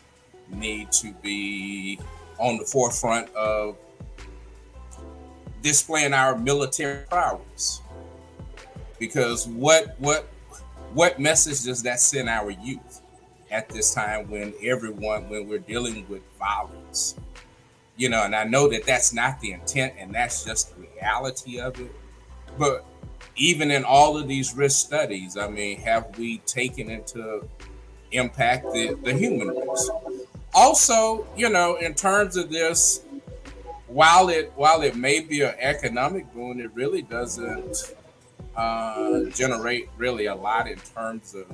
need to be on the forefront of displaying our military prowess. Because what message does that send our youth at this time when we're dealing with violence? You know, and I know that that's not the intent, and that's just the reality of it. But even in all of these risk studies, I mean, have we taken into impact the human race? Also, you know, in terms of this, while it may be an economic boon, it really doesn't generate really a lot in terms of,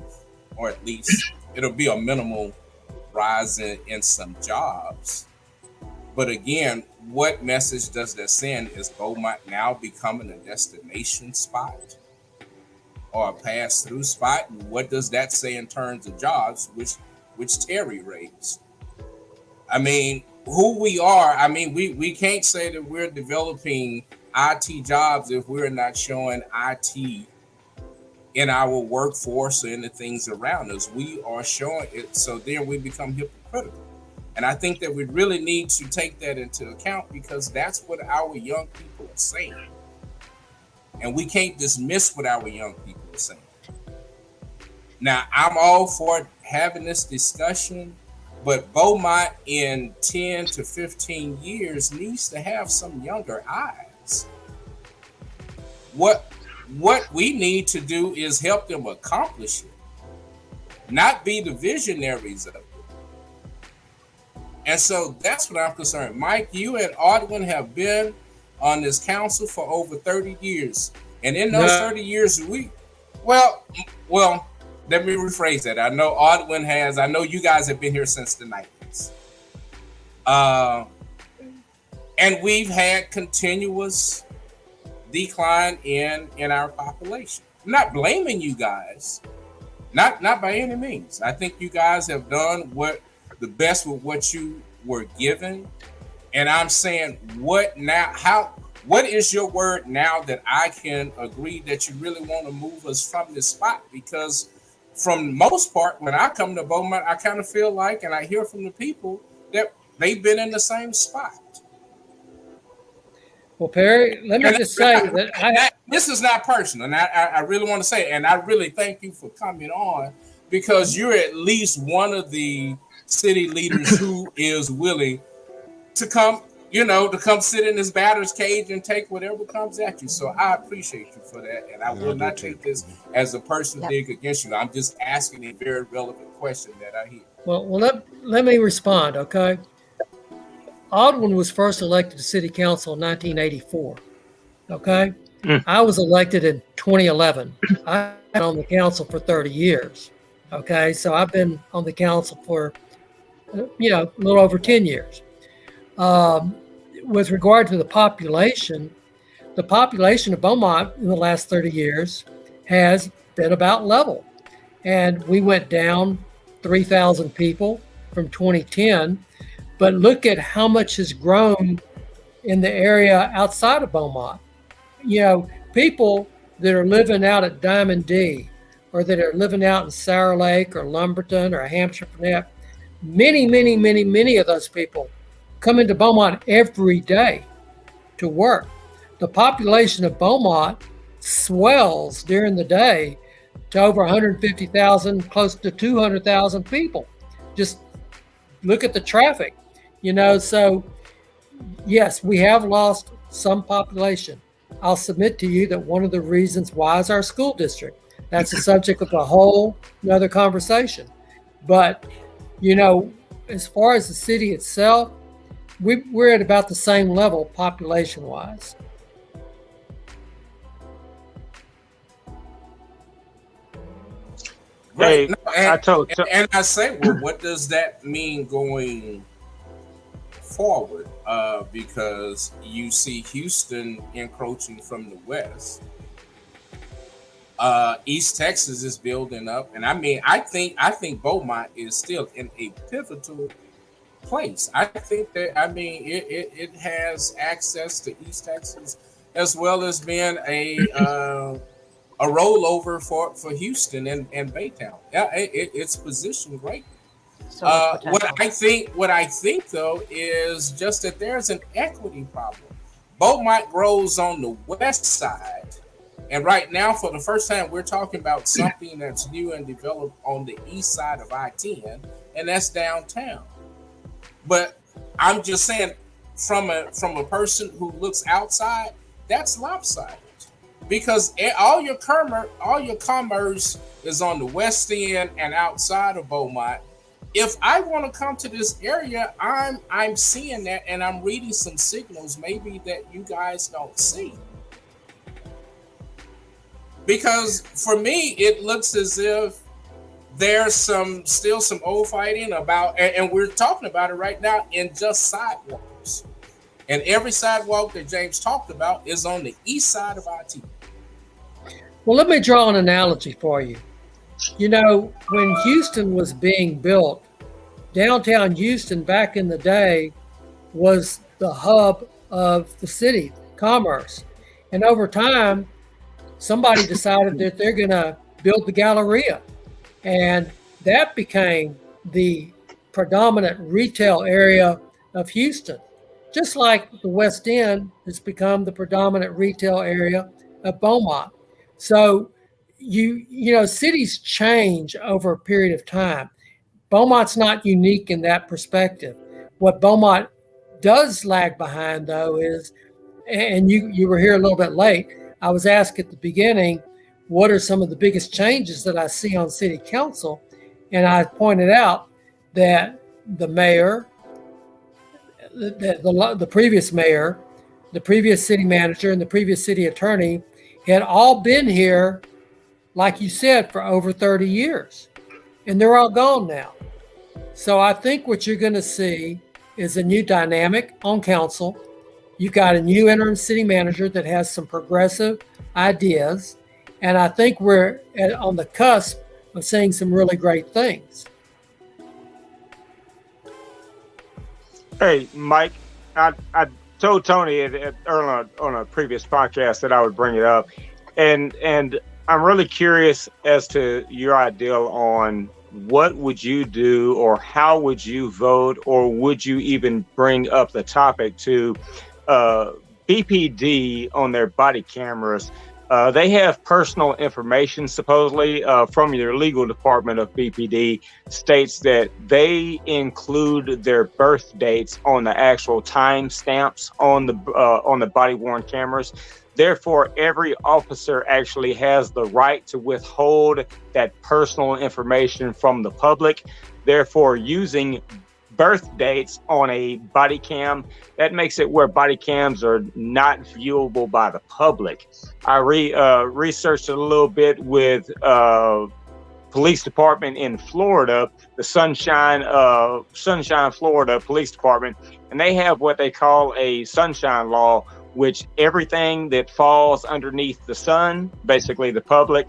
or at least it'll be a minimal rise in some jobs. But again, what message does that send? Is Beaumont now becoming a destination spot or a pass-through spot? And what does that say in terms of jobs, which Terry raised? I mean, who we are, I mean, we can't say that we're developing IT jobs if we're not showing IT in our workforce or in the things around us. We are showing it, so then we become hypocritical. And I think that we really need to take that into account, because that's what our young people are saying. And we can't dismiss what our young people are saying. Now, I'm all for having this discussion, but Beaumont in 10 to 15 years needs to have some younger eyes. What we need to do is help them accomplish it, not be the visionaries of it. And so that's what I'm concerned. Mike, you and Audwin have been on this council for over 30 years. And in those 30 years, well, let me rephrase that. I know Audwin has, I know you guys have been here since the 90s. And we've had continuous decline in our population. I'm not blaming you guys, not by any means. I think you guys have done the best with what you were given. And I'm saying, what now? What is your word now that I can agree that you really want to move us from this spot? Because from most part, when I come to Beaumont, I kind of feel like, and I hear from the people, that they've been in the same spot. Well, Perry, let me just say that this is not personal, and I really want to say it, and I really thank you for coming on, because you're at least one of the city leaders who is willing to come, to come sit in this batter's cage and take whatever comes at you. So I appreciate you for that, and I will not take this as a personal dig against you. I'm just asking a very relevant question that I hear. Well, let me respond, okay? Aldwin was first elected to city council in 1984, okay? I was elected in 2011. I've been on the council for 30 years, okay? So I've been on the council for, a little over 10 years. With regard to the population of Beaumont in the last 30 years has been about level. And we went down 3,000 people from 2010. But look at how much has grown in the area outside of Beaumont. People that are living out at Diamond D, or that are living out in Sour Lake or Lumberton or Hampshire Fannett, many of those people come into Beaumont every day to work. The population of Beaumont swells during the day to over 150,000, close to 200,000 people. Just look at the traffic. So yes, we have lost some population. I'll submit to you that one of the reasons why is our school district. That's the subject of a whole another conversation. But, as far as the city itself, we're at about the same level population-wise. Right. And I say, well, what does that mean going forward? Because you see Houston encroaching from the west. East Texas is building up, and I think Beaumont is still in a pivotal place. I think that it has access to East Texas as well as being a rollover for Houston and Baytown. Yeah, it's positioned great. What I think though is just that there's an equity problem. Beaumont grows on the west side, and right now, for the first time, we're talking about something that's new and developed on the east side of I-10, and that's downtown. But I'm just saying, from a person who looks outside, that's lopsided, because all your commerce is on the west end and outside of Beaumont. If I want to come to this area, I'm seeing that, and I'm reading some signals maybe that you guys don't see. Because for me, it looks as if there's still some old fighting about, and we're talking about it right now in just sidewalks. And every sidewalk that James talked about is on the east side of I-10. Well, let me draw an analogy for you. When Houston was being built, downtown Houston back in the day was the hub of the city, commerce. And over time, somebody decided that they're going to build the Galleria. And that became the predominant retail area of Houston. Just like the West End has become the predominant retail area of Beaumont. So, cities change over a period of time. Beaumont's not unique in that perspective. What Beaumont does lag behind, though, is, and you were here a little bit late, I was asked at the beginning, what are some of the biggest changes that I see on city council? And I pointed out that the mayor, the previous mayor, the previous city manager, and the previous city attorney had all been here, like you said, for over 30 years. And they're all gone now. So I think what you're going to see is a new dynamic on council. You've got a new interim city manager that has some progressive ideas. And I think we're on the cusp of seeing some really great things. Hey, Mike, I told Tony earlier on a previous podcast that I would bring it up, and I'm really curious as to your ideal on what would you do, or how would you vote, or would you even bring up the topic to BPD on their body cameras? They have personal information, supposedly, from your legal department of BPD, states that they include their birth dates on the actual time stamps on the body worn cameras. Therefore, every officer actually has the right to withhold that personal information from the public. Therefore, using birth dates on a body cam, that makes it where body cams are not viewable by the public. I researched a little bit with police department in Florida, the Sunshine, Florida Police Department, and they have what they call a sunshine law, which everything that falls underneath the sun, basically the public,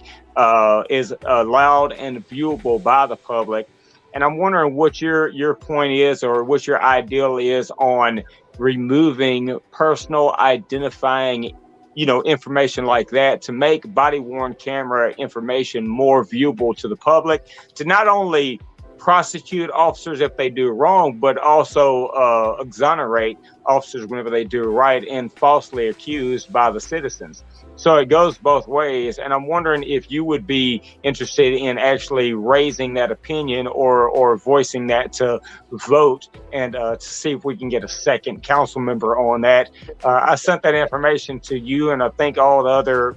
is allowed and viewable by the public. And I'm wondering what your point is, or what your ideal is on removing personal identifying, information like that, to make body worn camera information more viewable to the public, to not only prosecute officers if they do wrong, but also exonerate officers whenever they do right and falsely accused by the citizens. So it goes both ways. And I'm wondering if you would be interested in actually raising that opinion, or voicing that to vote, and to see if we can get a second council member on that. I sent that information to you, and I think all the other,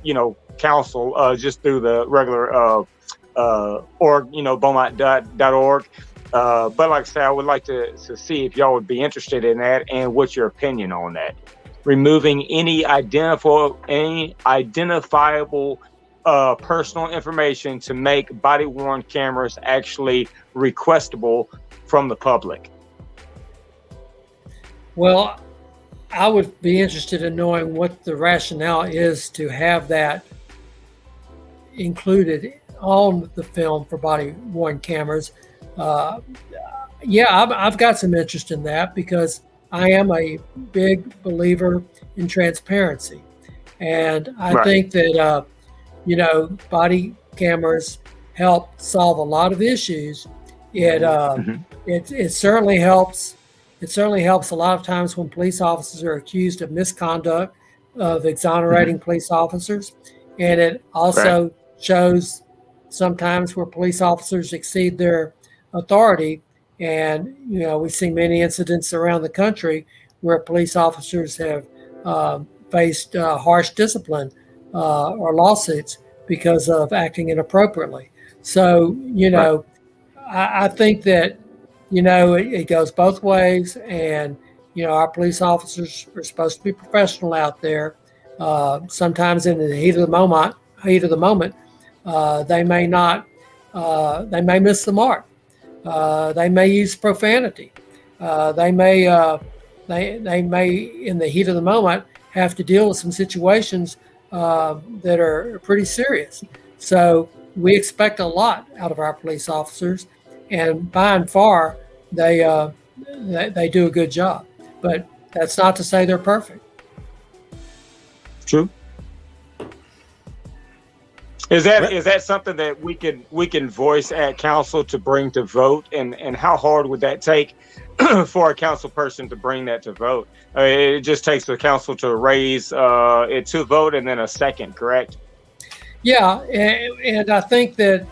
council, just through the regular Beaumont.org. But like I said, I would like to see if y'all would be interested in that, and what's your opinion on that. Removing any identifiable personal information to make body worn cameras actually requestable from the public. Well, I would be interested in knowing what the rationale is to have that included on the film for body worn cameras. I've got some interest in that, because I am a big believer in transparency, and I think that body cameras help solve a lot of issues. It certainly helps. It certainly helps a lot of times when police officers are accused of misconduct, of exonerating police officers, and it also shows sometimes where police officers exceed their authority. And, we've seen many incidents around the country where police officers have faced harsh discipline or lawsuits because of acting inappropriately. So, I think that, it goes both ways. And, our police officers are supposed to be professional out there. Sometimes in the heat of the moment, they may miss the mark. They may use profanity. They may, in the heat of the moment, have to deal with some situations that are pretty serious. So we expect a lot out of our police officers, and by and far, they do a good job. But that's not to say they're perfect. True. Is that something that we can voice at council to bring to vote, and how hard would that take for a council person to bring that to vote? It just takes the council to raise it to vote, and then a second, correct? Yeah, and I think that,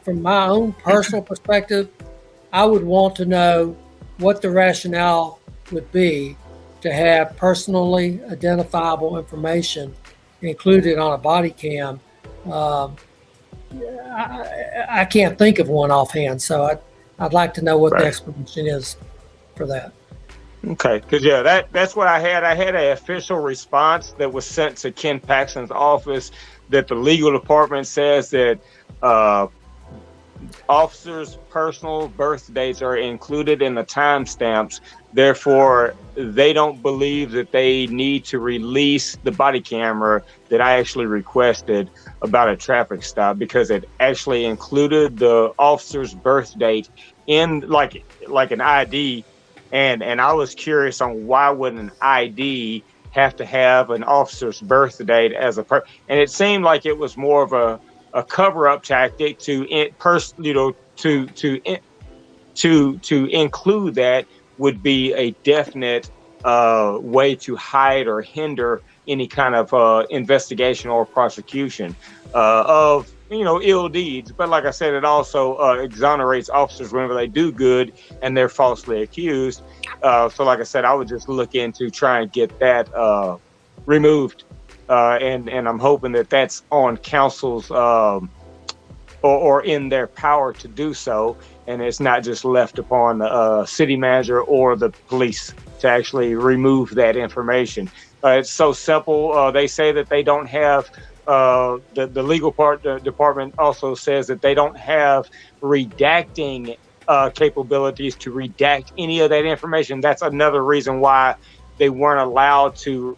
from my own personal perspective, I would want to know what the rationale would be to have personally identifiable information included on a body cam. I can't think of one offhand, so I'd like to know what the explanation is for that. Okay, because that's what I had. I had an official response that was sent to Ken Paxton's office that the legal department says that officers' personal birth dates are included in the timestamps. Therefore, they don't believe that they need to release the body camera that I actually requested about a traffic stop, because it actually included the officer's birth date in like an ID And I was curious on why would an ID have to have an officer's birth date as a and it seemed like it was more of a cover-up tactic to include that would be a definite way to hide or hinder any kind of investigation or prosecution of ill deeds. But like I said, it also exonerates officers whenever they do good and they're falsely accused. So like I said, I would just look into try and get that removed, and I'm hoping that that's on council's or in their power to do so, and it's not just left upon the city manager or the police to actually remove that information. It's so simple. They say that they don't have the legal department also says that they don't have redacting capabilities to redact any of that information. That's another reason why they weren't allowed to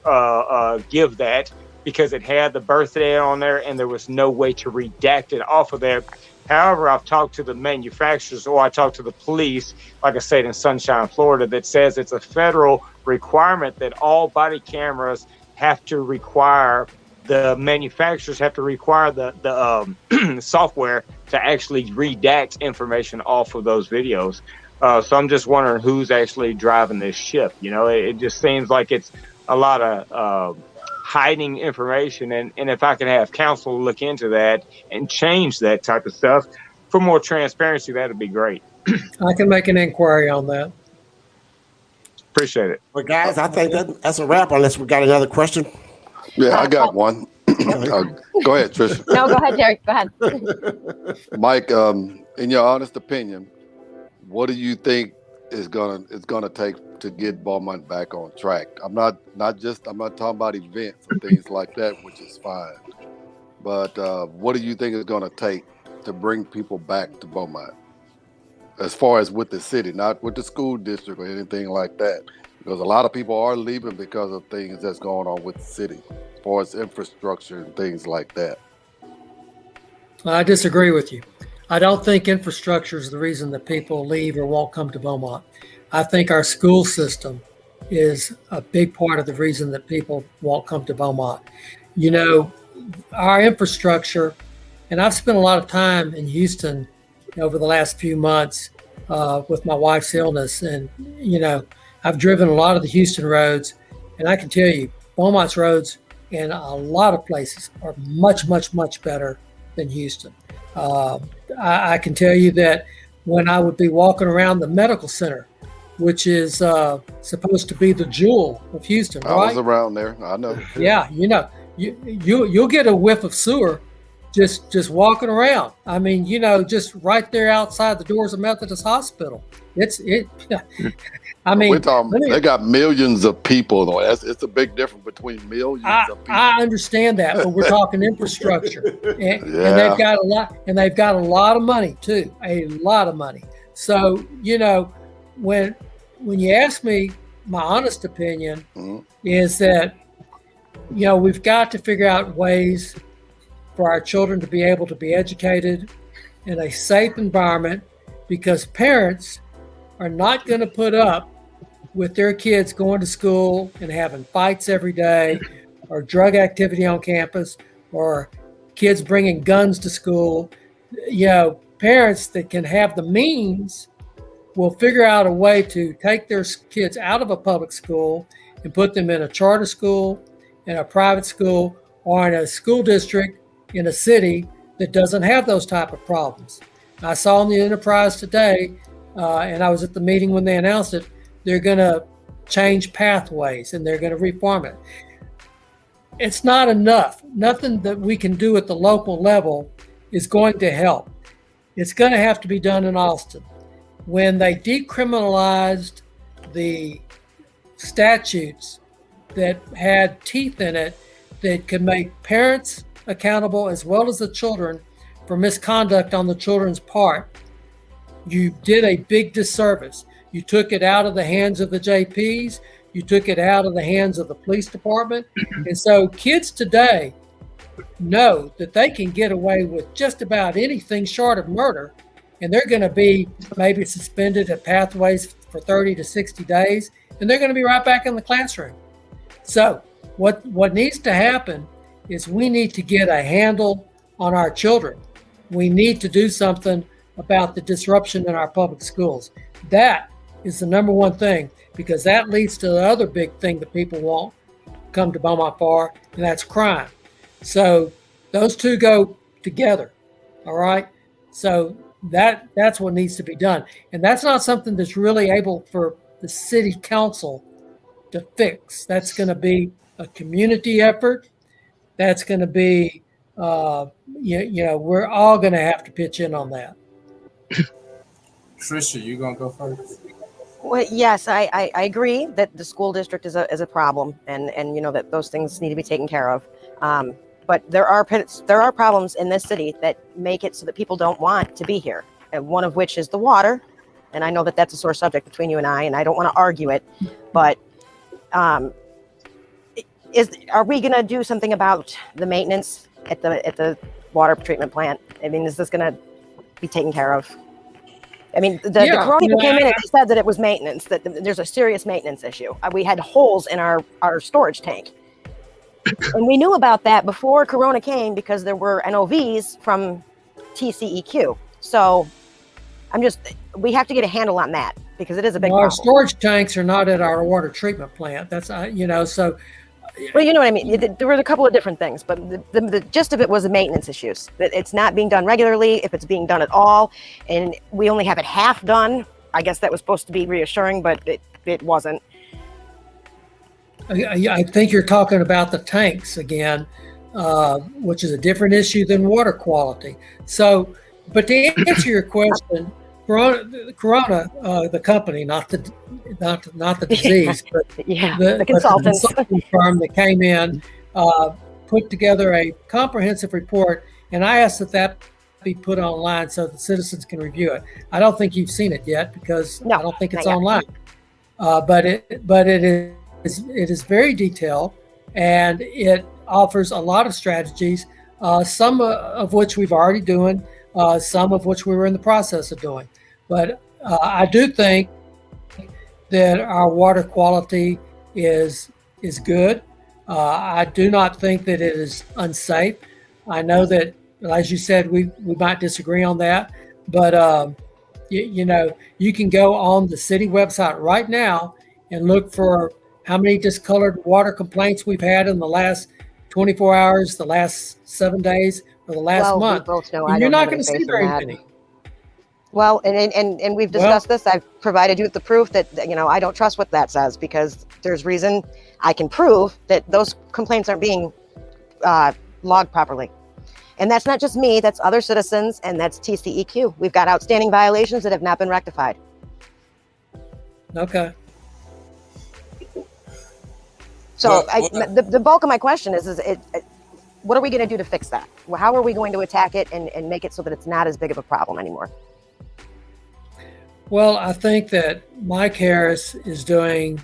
give that, because it had the birthday on there and there was no way to redact it off of there. However, I've talked to the manufacturers, or I talked to the police, like I said, in Sunshine, Florida, that says it's a federal requirement that all body cameras have to require, the manufacturers have to require the software to actually redact information off of those videos. So I'm just wondering who's actually driving this ship. It just seems like it's a lot of hiding information. And if I could have council look into that and change that type of stuff for more transparency, that'd be great. I can make an inquiry on that. Appreciate it. Well, guys, I think that's a wrap, unless we got another question. Yeah, I got one. Go ahead, Tricia. No, go ahead, Derek. Go ahead. Mike, in your honest opinion, what do you think is gonna take to get Beaumont back on track? I'm not talking about events and things like that, which is fine. But what do you think is gonna take to bring people back to Beaumont? As far as with the city, not with the school district or anything like that. Because a lot of people are leaving because of things that's going on with the city, as far as infrastructure and things like that. I disagree with you. I don't think infrastructure is the reason that people leave or won't come to Beaumont. I think our school system is a big part of the reason that people won't come to Beaumont. Our infrastructure, and I've spent a lot of time in Houston over the last few months with my wife's illness, and I've driven a lot of the Houston roads, and I can tell you, Beaumont's roads in a lot of places are much, much, much better than Houston. I can tell you that when I would be walking around the medical center, which is supposed to be the jewel of Houston, right? I was around there. I know. Yeah, you'll get a whiff of sewer just walking around. I mean, just right there outside the doors of Methodist Hospital. I mean, we're talking, they got millions of people though. It's a big difference between millions of people. I understand that, but we're talking infrastructure, and they've got a lot of money too, a lot of money. So when you ask me, my honest opinion is that we've got to figure out ways for our children to be able to be educated in a safe environment, because parents are not going to put up with their kids going to school and having fights every day, or drug activity on campus, or kids bringing guns to school. Parents that can have the means will figure out a way to take their kids out of a public school and put them in a charter school, in a private school, or in a school district in a city that doesn't have those type of problems. I saw in the Enterprise today, and I was at the meeting when they announced it, they're going to change pathways and they're going to reform it. It's not enough. Nothing that we can do at the local level is going to help. It's going to have to be done in Austin. When they decriminalized the statutes that had teeth in it that could make parents accountable as well as the children for misconduct on the children's part, you did a big disservice. You took it out of the hands of the JPs. You took it out of the hands of the police department. And so kids today know that they can get away with just about anything short of murder, and they're going to be maybe suspended at pathways for 30 to 60 days, and they're going to be right back in the classroom. So what needs to happen is we need to get a handle on our children. We need to do something about the disruption in our public schools. That is the number one thing, because that leads to the other big thing that people won't come to Beaumont for, and that's crime. So those two go together, all right? So that's what needs to be done. And that's not something that's really able for the city council to fix. That's going to be a community effort. That's going to be, we're all going to have to pitch in on that. Trisha, you gonna go first? Well, yes, I agree that the school district is a problem, and that those things need to be taken care of. But there are problems in this city that make it so that people don't want to be here, and one of which is the water. And I know that that's a sore subject between you and I don't want to argue it, but are we going to do something about the maintenance at the water treatment plant? I mean, is this going to be taken care of? I mean, the Corona people came in and said that it was maintenance, that there's a serious maintenance issue. We had holes in our storage tank. And we knew about that before Corona came because there were NOVs from TCEQ. So we have to get a handle on that because it is a big problem. Our storage tanks are not at our water treatment plant. That's, so. Well, you know what I mean? There were a couple of different things, but the gist of it was the maintenance issues. That it's not being done regularly, if it's being done at all, and we only have it half done. I guess that was supposed to be reassuring, but it wasn't. I think you're talking about the tanks again, which is a different issue than water quality. So, but to answer your question, Corona, the company, not the disease, but the consultants. The consulting firm that came in, put together a comprehensive report, and I asked that be put online so the citizens can review it. I don't think you've seen it yet because I don't think it's online. But it is very detailed, and it offers a lot of strategies, some of which we've already doing, some of which we were in the process of doing. But I do think that our water quality is good. I do not think that it is unsafe. I know that, as you said, we might disagree on that, but you can go on the city website right now and look for how many discolored water complaints we've had in the last 24 hours, the last 7 days, or the last month. We both know and you're not going to see very many. Well, and we've discussed this. I've provided you with the proof that, I don't trust what that says because there's reason I can prove that those complaints aren't being logged properly. And that's not just me, that's other citizens, and that's TCEQ. We've got outstanding violations that have not been rectified. Okay. So the bulk of my question is what are we going to do to fix that? How are we going to attack it and make it so that it's not as big of a problem anymore? Well, I think that Mike Harris is doing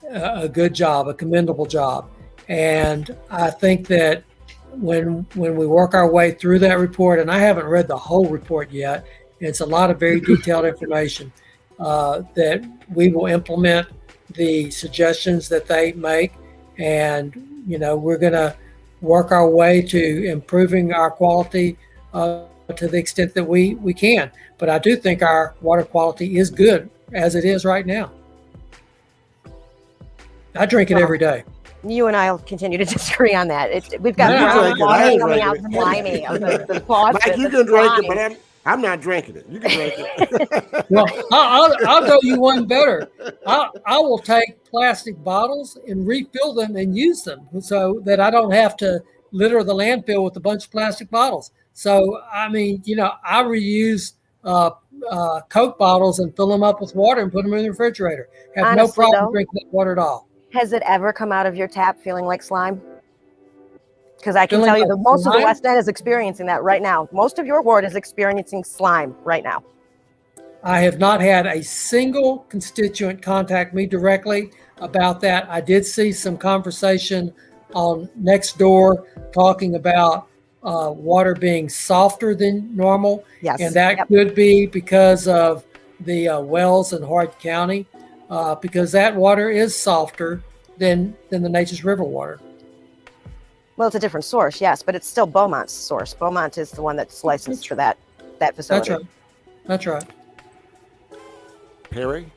a good job, a commendable job. And I think that when we work our way through that report, and I haven't read the whole report yet, it's a lot of very detailed information, that we will implement the suggestions that they make. And, we're going to work our way to improving our quality to the extent that we can. But I do think our water quality is good as it is right now. I drink it every day. You and I will continue to disagree on that. We've got brown water coming out slimy of the faucet. Mike, you can drink it, but I'm not drinking it. You can drink it. Well, I'll go you one better. I will take plastic bottles and refill them and use them so that I don't have to litter the landfill with a bunch of plastic bottles. So, I mean, I reuse Coke bottles and fill them up with water and put them in the refrigerator. Have Honestly, no problem drinking that water at all. Has it ever come out of your tap feeling like slime? Because I can tell you that most of the West End is experiencing that right now. Most of your ward is experiencing slime right now. I have not had a single constituent contact me directly about that. I did see some conversation on Nextdoor talking about water being softer than normal. Yes. And that could be because of the wells in Hart County. because that water is softer than the Nature's River water. Well, it's a different source, yes, but it's still Beaumont's source. Beaumont is the one that's licensed for that facility. That's right. Perry?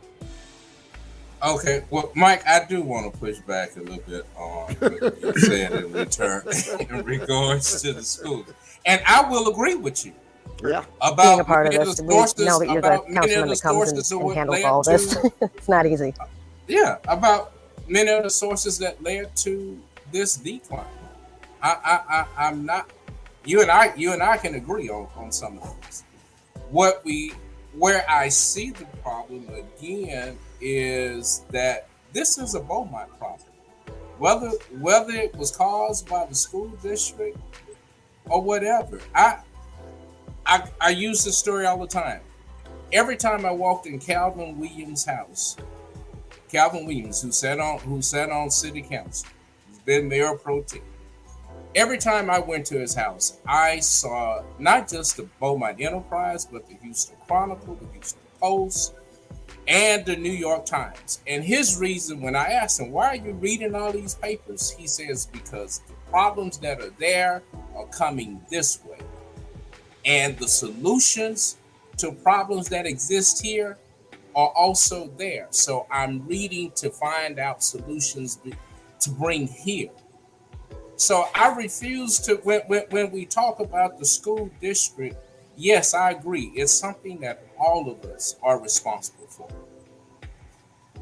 Okay, well, Mike, I do want to push back a little bit on what you said in return in regards to the schools, and I will agree with you. Yeah. About being a part of many this, the we sources, know that you're the about many of councilman the that comes sources of and what handles led all this. to- It's not easy. Yeah, about many of the sources that led to this decline. I'm not. You and I can agree on some of this. Where I see the problem again is that this is a Beaumont problem. Whether it was caused by the school district or whatever. I use this story all the time. Every time I walked in Calvin Williams' house, Calvin Williams, who sat on city council, he's been mayor pro tem. Every time I went to his house, I saw not just the Beaumont Enterprise, but the Houston Chronicle, the Houston Post, and the New York Times. And his reason, when I asked him, why are you reading all these papers? He says, because the problems that are there are coming this way. And the solutions to problems that exist here are also there. So I'm reading to find out solutions to bring here. So I refuse to, when we talk about the school district, yes, I agree. It's something that all of us are responsible for.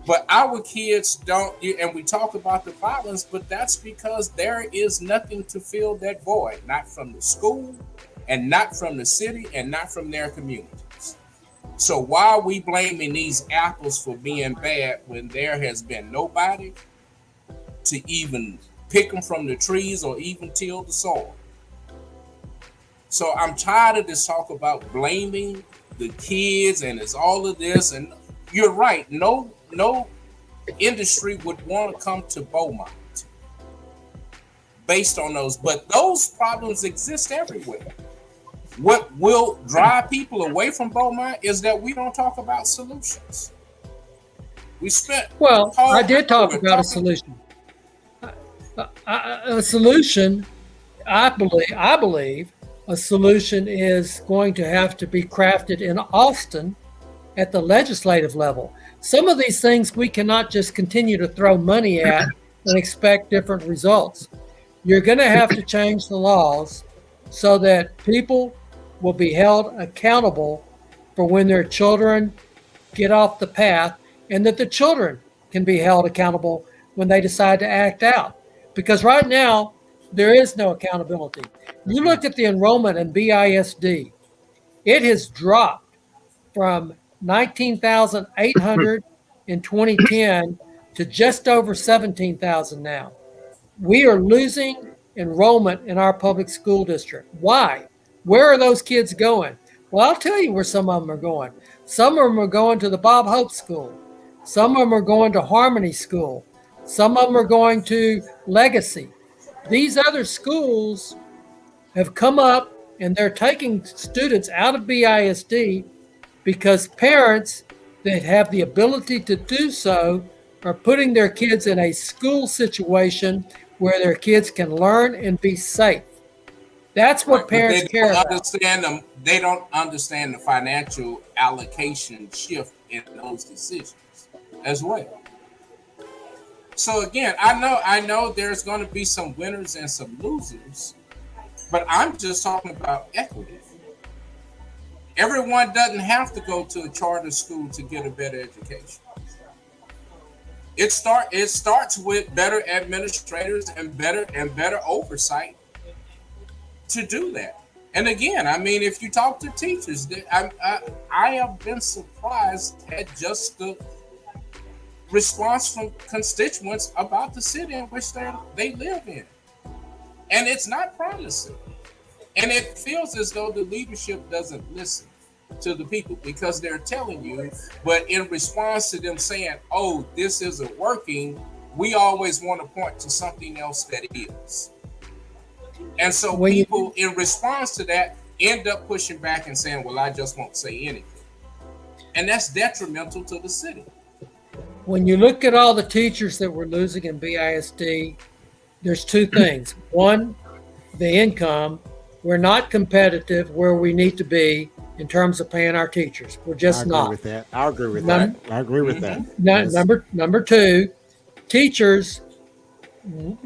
But our kids don't, and we talk about the violence, but that's because there is nothing to fill that void, not from the school and not from the city and not from their communities. So why are we blaming these apples for being bad when there has been nobody to even pick them from the trees or even till the soil? So I'm tired of this talk about blaming the kids and it's all of this. And you're right. No industry would want to come to Beaumont based on those, but those problems exist everywhere. What will drive people away from Beaumont is that we don't talk about solutions. We spent I did talk about a solution. A solution, I believe a solution is going to have to be crafted in Austin at the legislative level. Some of these things we cannot just continue to throw money at and expect different results. You're going to have to change the laws so that people will be held accountable for when their children get off the path, and that the children can be held accountable when they decide to act out. Because right now, there is no accountability. You looked at the enrollment in BISD. It has dropped from 19,800 in 2010 to just over 17,000 now. We are losing enrollment in our public school district. Why? Where are those kids going? Well, I'll tell you where some of them are going. Some of them are going to the Bob Hope School. Some of them are going to Harmony School. Some of them are going to Legacy. These other schools have come up and they're taking students out of BISD because parents that have the ability to do so are putting their kids in a school situation where their kids can learn and be safe. That's what parents care about. They don't understand the financial allocation shift in those decisions as well. So again, I know there's going to be some winners and some losers, but I'm just talking about equity. Everyone doesn't have to go to a charter school to get a better education. It starts with better administrators and better oversight to do that. And again, I mean, if you talk to teachers, I have been surprised at just the response from constituents about the city in which they live in. And it's not promising. And it feels as though the leadership doesn't listen to the people because they're telling you, but in response to them saying, oh, this isn't working, we always want to point to something else that is. And so people in response to that end up pushing back and saying, well, I just won't say anything. And that's detrimental to the city. when you look at all the teachers that we're losing in BISD, there's two things. One, the income. We're not competitive where we need to be in terms of paying our teachers. We're just not. With that. I agree with that. I agree with that. Yes. Number two, teachers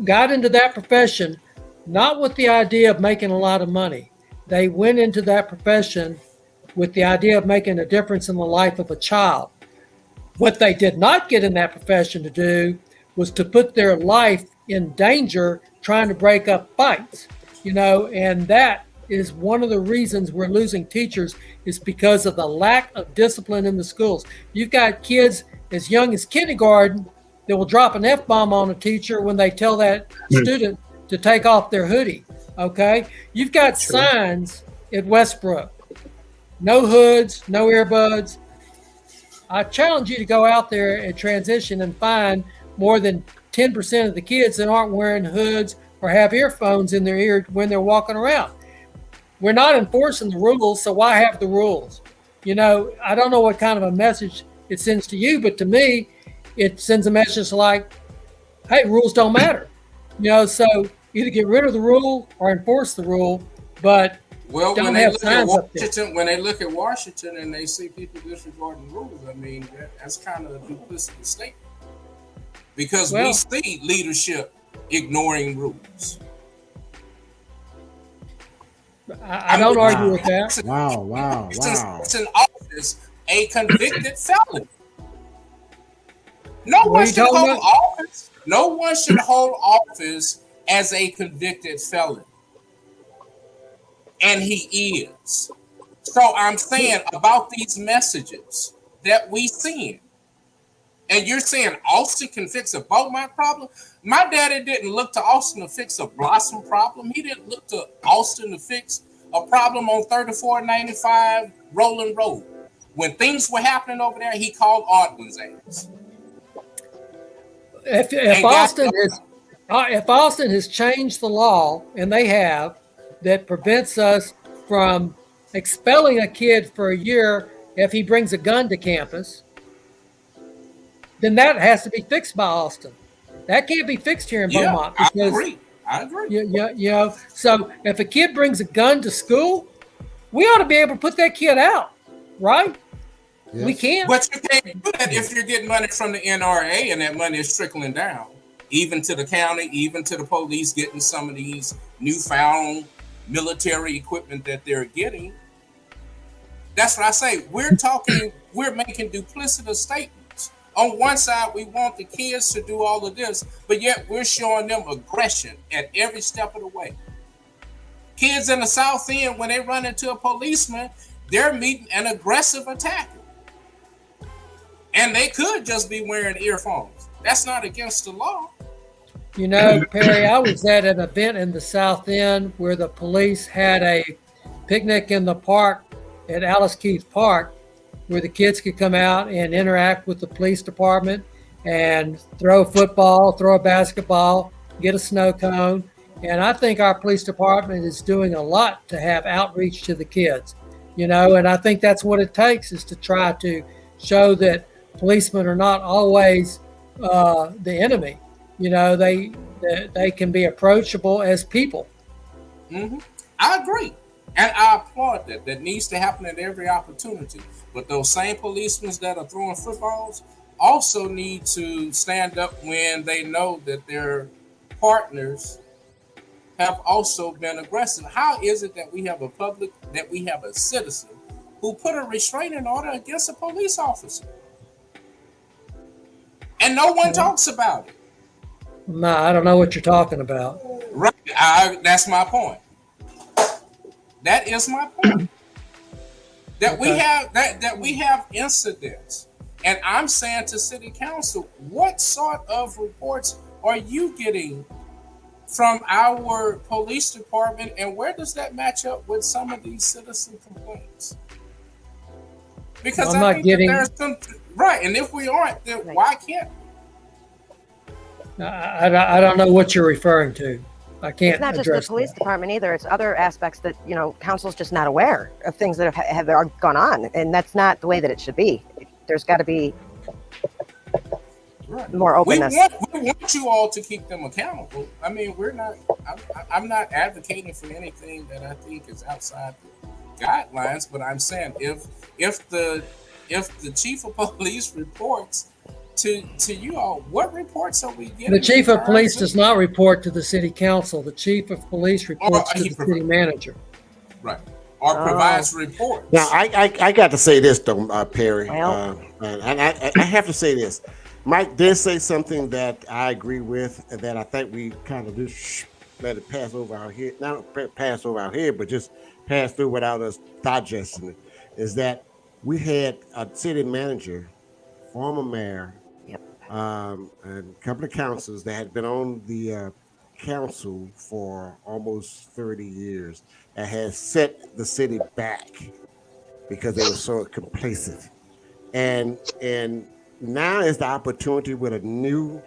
got into that profession not with the idea of making a lot of money. They went into that profession with the idea of making a difference in the life of a child. What they did not get in that profession to do was to put their life in danger trying to break up fights, and that is one of the reasons we're losing teachers, is because of the lack of discipline in the schools. You've got kids as young as kindergarten that will drop an F-bomb on a teacher when they tell that student to take off their hoodie, okay? You've got signs at Westbrook. No hoods, no earbuds. I challenge you to go out there and transition and find more than 10% of the kids that aren't wearing hoods or have earphones in their ear when they're walking around. We're not enforcing the rules, so why have the rules? I don't know what kind of a message it sends to you, but to me, it sends a message like, hey, rules don't matter. So either get rid of the rule or enforce the rule, but when don't they have look at signs up there. Washington, when they look at Washington and they see people disregarding rules, I mean, that's kind of a duplicitous statement. Because we see leadership ignoring rules. I don't argue with that. Wow. It's in office a convicted felon. No one should hold office. No one should hold office as a convicted felon. And he is. So I'm saying about these messages that we send. And you're saying Austin can fix a Beaumont problem? My daddy didn't look to Austin to fix a Blossom problem. He didn't look to Austin to fix a problem on 3495 Rolling Road. When things were happening over there, he called Odwin's ass. If Austin has changed the law, and they have, that prevents us from expelling a kid for a year if he brings a gun to campus, then that has to be fixed by Austin. That can't be fixed here in Beaumont. Because, I agree. So if a kid brings a gun to school, we ought to be able to put that kid out, right? Yes. We can't. But you can't do that if you're getting money from the NRA and that money is trickling down, even to the county, even to the police getting some of these newfound military equipment that they're getting. That's what I say. We're making duplicitous statements. On one side, we want the kids to do all of this, but yet we're showing them aggression at every step of the way. Kids in the South End, when they run into a policeman, they're meeting an aggressive attacker. And they could just be wearing earphones. That's not against the law. Perry, I was at an event in the South End where the police had a picnic in the park at Alice Keith Park, where the kids could come out and interact with the police department and throw a football, throw a basketball, get a snow cone. And I think our police department is doing a lot to have outreach to the kids, and I think that's what it takes, is to try to show that policemen are not always the enemy. They can be approachable as people. Mm-hmm. I agree. And I applaud that. That needs to happen at every opportunity. But those same policemen that are throwing footballs also need to stand up when they know that their partners have also been aggressive. How is it that we have a citizen who put a restraining order against a police officer? And no one talks about it. No, I don't know what you're talking about. Right. That's my point. That is my point. That we have incidents. And I'm saying to City Council, what sort of reports are you getting from our police department, and where does that match up with some of these citizen complaints? Because I think that there's some right, and if we aren't, then why can't we? I don't know what you're referring to. I can't. It's not just the police department either. It's other aspects that council's just not aware of, things that have gone on, and that's not the way that it should be. There's got to be more We openness. want you all to keep them accountable. I mean, we're not. I'm not advocating for anything that I think is outside the guidelines, but I'm saying if the chief of police reports to you all, what reports are we getting? The chief in of police terms does not report to the city council. The chief of police reports to he the city manager. right or provides reports. Now, I got to say this though, Perry, Well. and I have to say this. Mike did say something that I agree with, and that I think we kind of just let it pass over our head. Not pass over our head, but just pass through without us digesting it. Is that we had a city manager, former mayor, Yep. and a couple of councils that had been on the council for almost 30 years and has set the city back because they were so complacent. And now is the opportunity with a new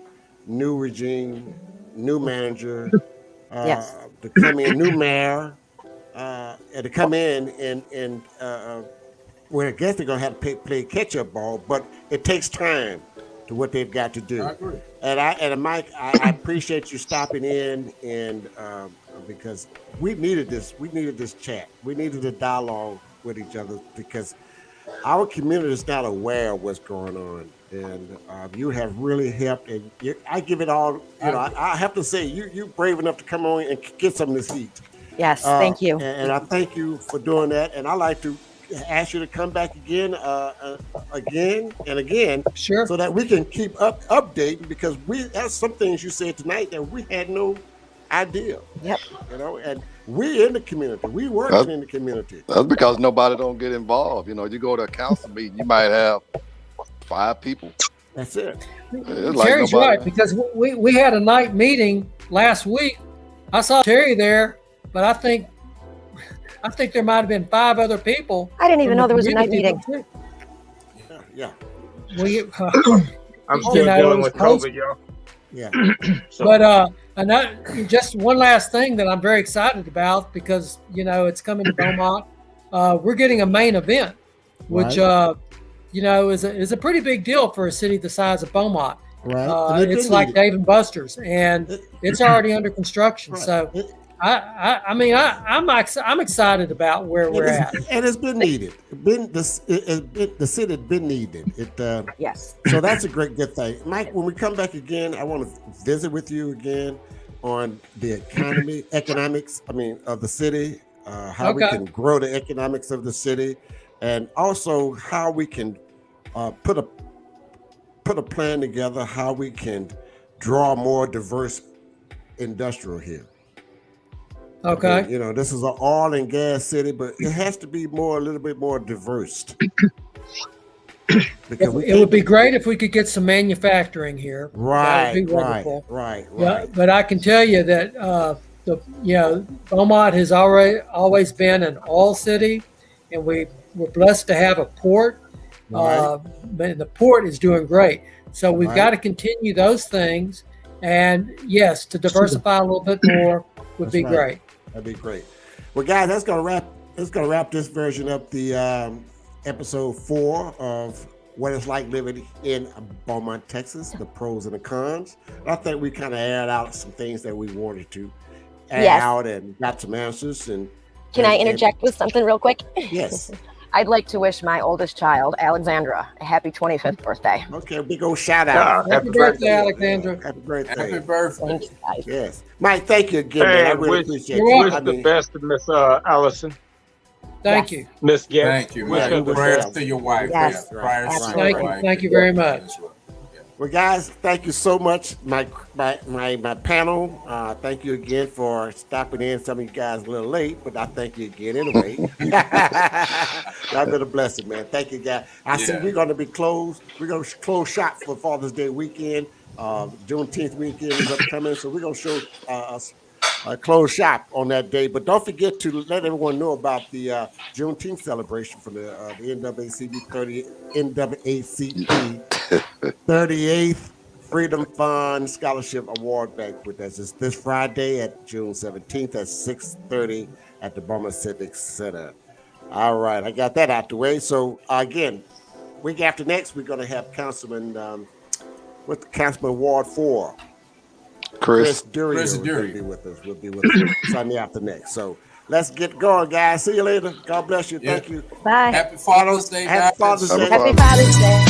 regime, new manager, Yes. to come in, new mayor, and to come in and well, I guess they're gonna have to play catch up ball, but it takes time to what they've got to do. I agree. And Mike, I appreciate you stopping in and because we needed this chat. We needed a dialogue with each other because our community is not aware of what's going on, and you have really helped. And I give it all. I have to say, you brave enough to come on and get some of this heat. Yes. Thank you. And I thank you for doing that. And I like to ask you to come back again, again and again, Sure. so that we can keep updating because that's some things you said tonight that we had no idea. Yep. And we in the community, we working in the community. That's because nobody don't get involved. You go to a council meeting, you might have 5 people. That's it. It's like Terry's nobody- right, because we had a night meeting last week. I saw Terry there, but I think there might have been 5 other people. I didn't even from know the there was a night community. meeting. Yeah. We, I'm You still know, dealing it with was post- COVID, y'all. Yeah. So, but and that, just one last thing that I'm very excited about because it's coming to Beaumont. We're getting a main event, which Right. is a pretty big deal for a city the size of Beaumont. Right. And it It's did like need it. Dave and Buster's, and it's already under construction. Right. So It- I'm excited about where we're at. and it's been needed. The city has been needed. Yes. So that's a good thing. Mike, when we come back again, I want to visit with you again on the economics of the city, how we Okay. can grow the economics of the city, and also how we can put a plan together, how we can draw more diverse industrial here. Okay. This is an oil and gas city, but it has to be a little bit more diverse. Because It would be great if we could get some manufacturing here. That would be right, wonderful. right. Yeah, but I can tell you that Beaumont has always been an oil city, and we're blessed to have a port. Right. But the port is doing great, so we've Right. got to continue those things. And yes, to diversify a little bit more would That's be right. great. That'd be great. Well, guys, that's gonna wrap this version up. The episode 4 of what it's like living in Beaumont, Texas, the pros and the cons. I think we kind of aired out some things that we wanted to add Yes. out and got some answers. And Can I interject with something real quick? Yes. I'd like to wish my oldest child, Alexandra, a happy 25th birthday. Okay, big old shout out. Happy birthday, Alexandra. Happy birthday. Happy birthday. Thank you, guys. Yes, Mike. Thank you again, man. I really Hey, appreciate You're you. wish welcome. the best to Miss Allison, Thank Yes. you. Miss Getz. Thank you. Wish Yeah, her you the was Prayers best. to your wife. Yes. Yeah. Prayers to Absolutely. your wife. Thank you very much. Well, guys, thank you so much. My panel. Thank you again for stopping in. Some of you guys a little late, but I thank you again anyway. Y'all been a blessing, man. Thank you, guys. I see Yeah. we're going to be closed. We're going to close shop for Father's Day weekend. Juneteenth weekend is upcoming, so we're going to show close shop on that day. But don't forget to let everyone know about the Juneteenth celebration for the NAACP 38th Freedom Fund Scholarship Award Banquet. That's this Friday at June 17th at 6:30 at the Beaumont Civic Center. All right, I got that out the way. So again, week after next, we're going to have Councilman with Councilman Ward 4. Chris. Chris Dury will be with us. Will be with us Sunday after next. So let's get going, guys. See you later. God bless you. Thank you. Bye. Happy Father's Day, Happy guys. Father's Day. Happy Father's Day.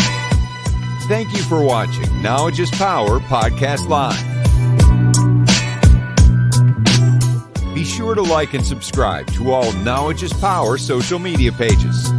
Thank you for watching Knowledge is Power Podcast Live. Be sure to like and subscribe to all Knowledge is Power social media pages.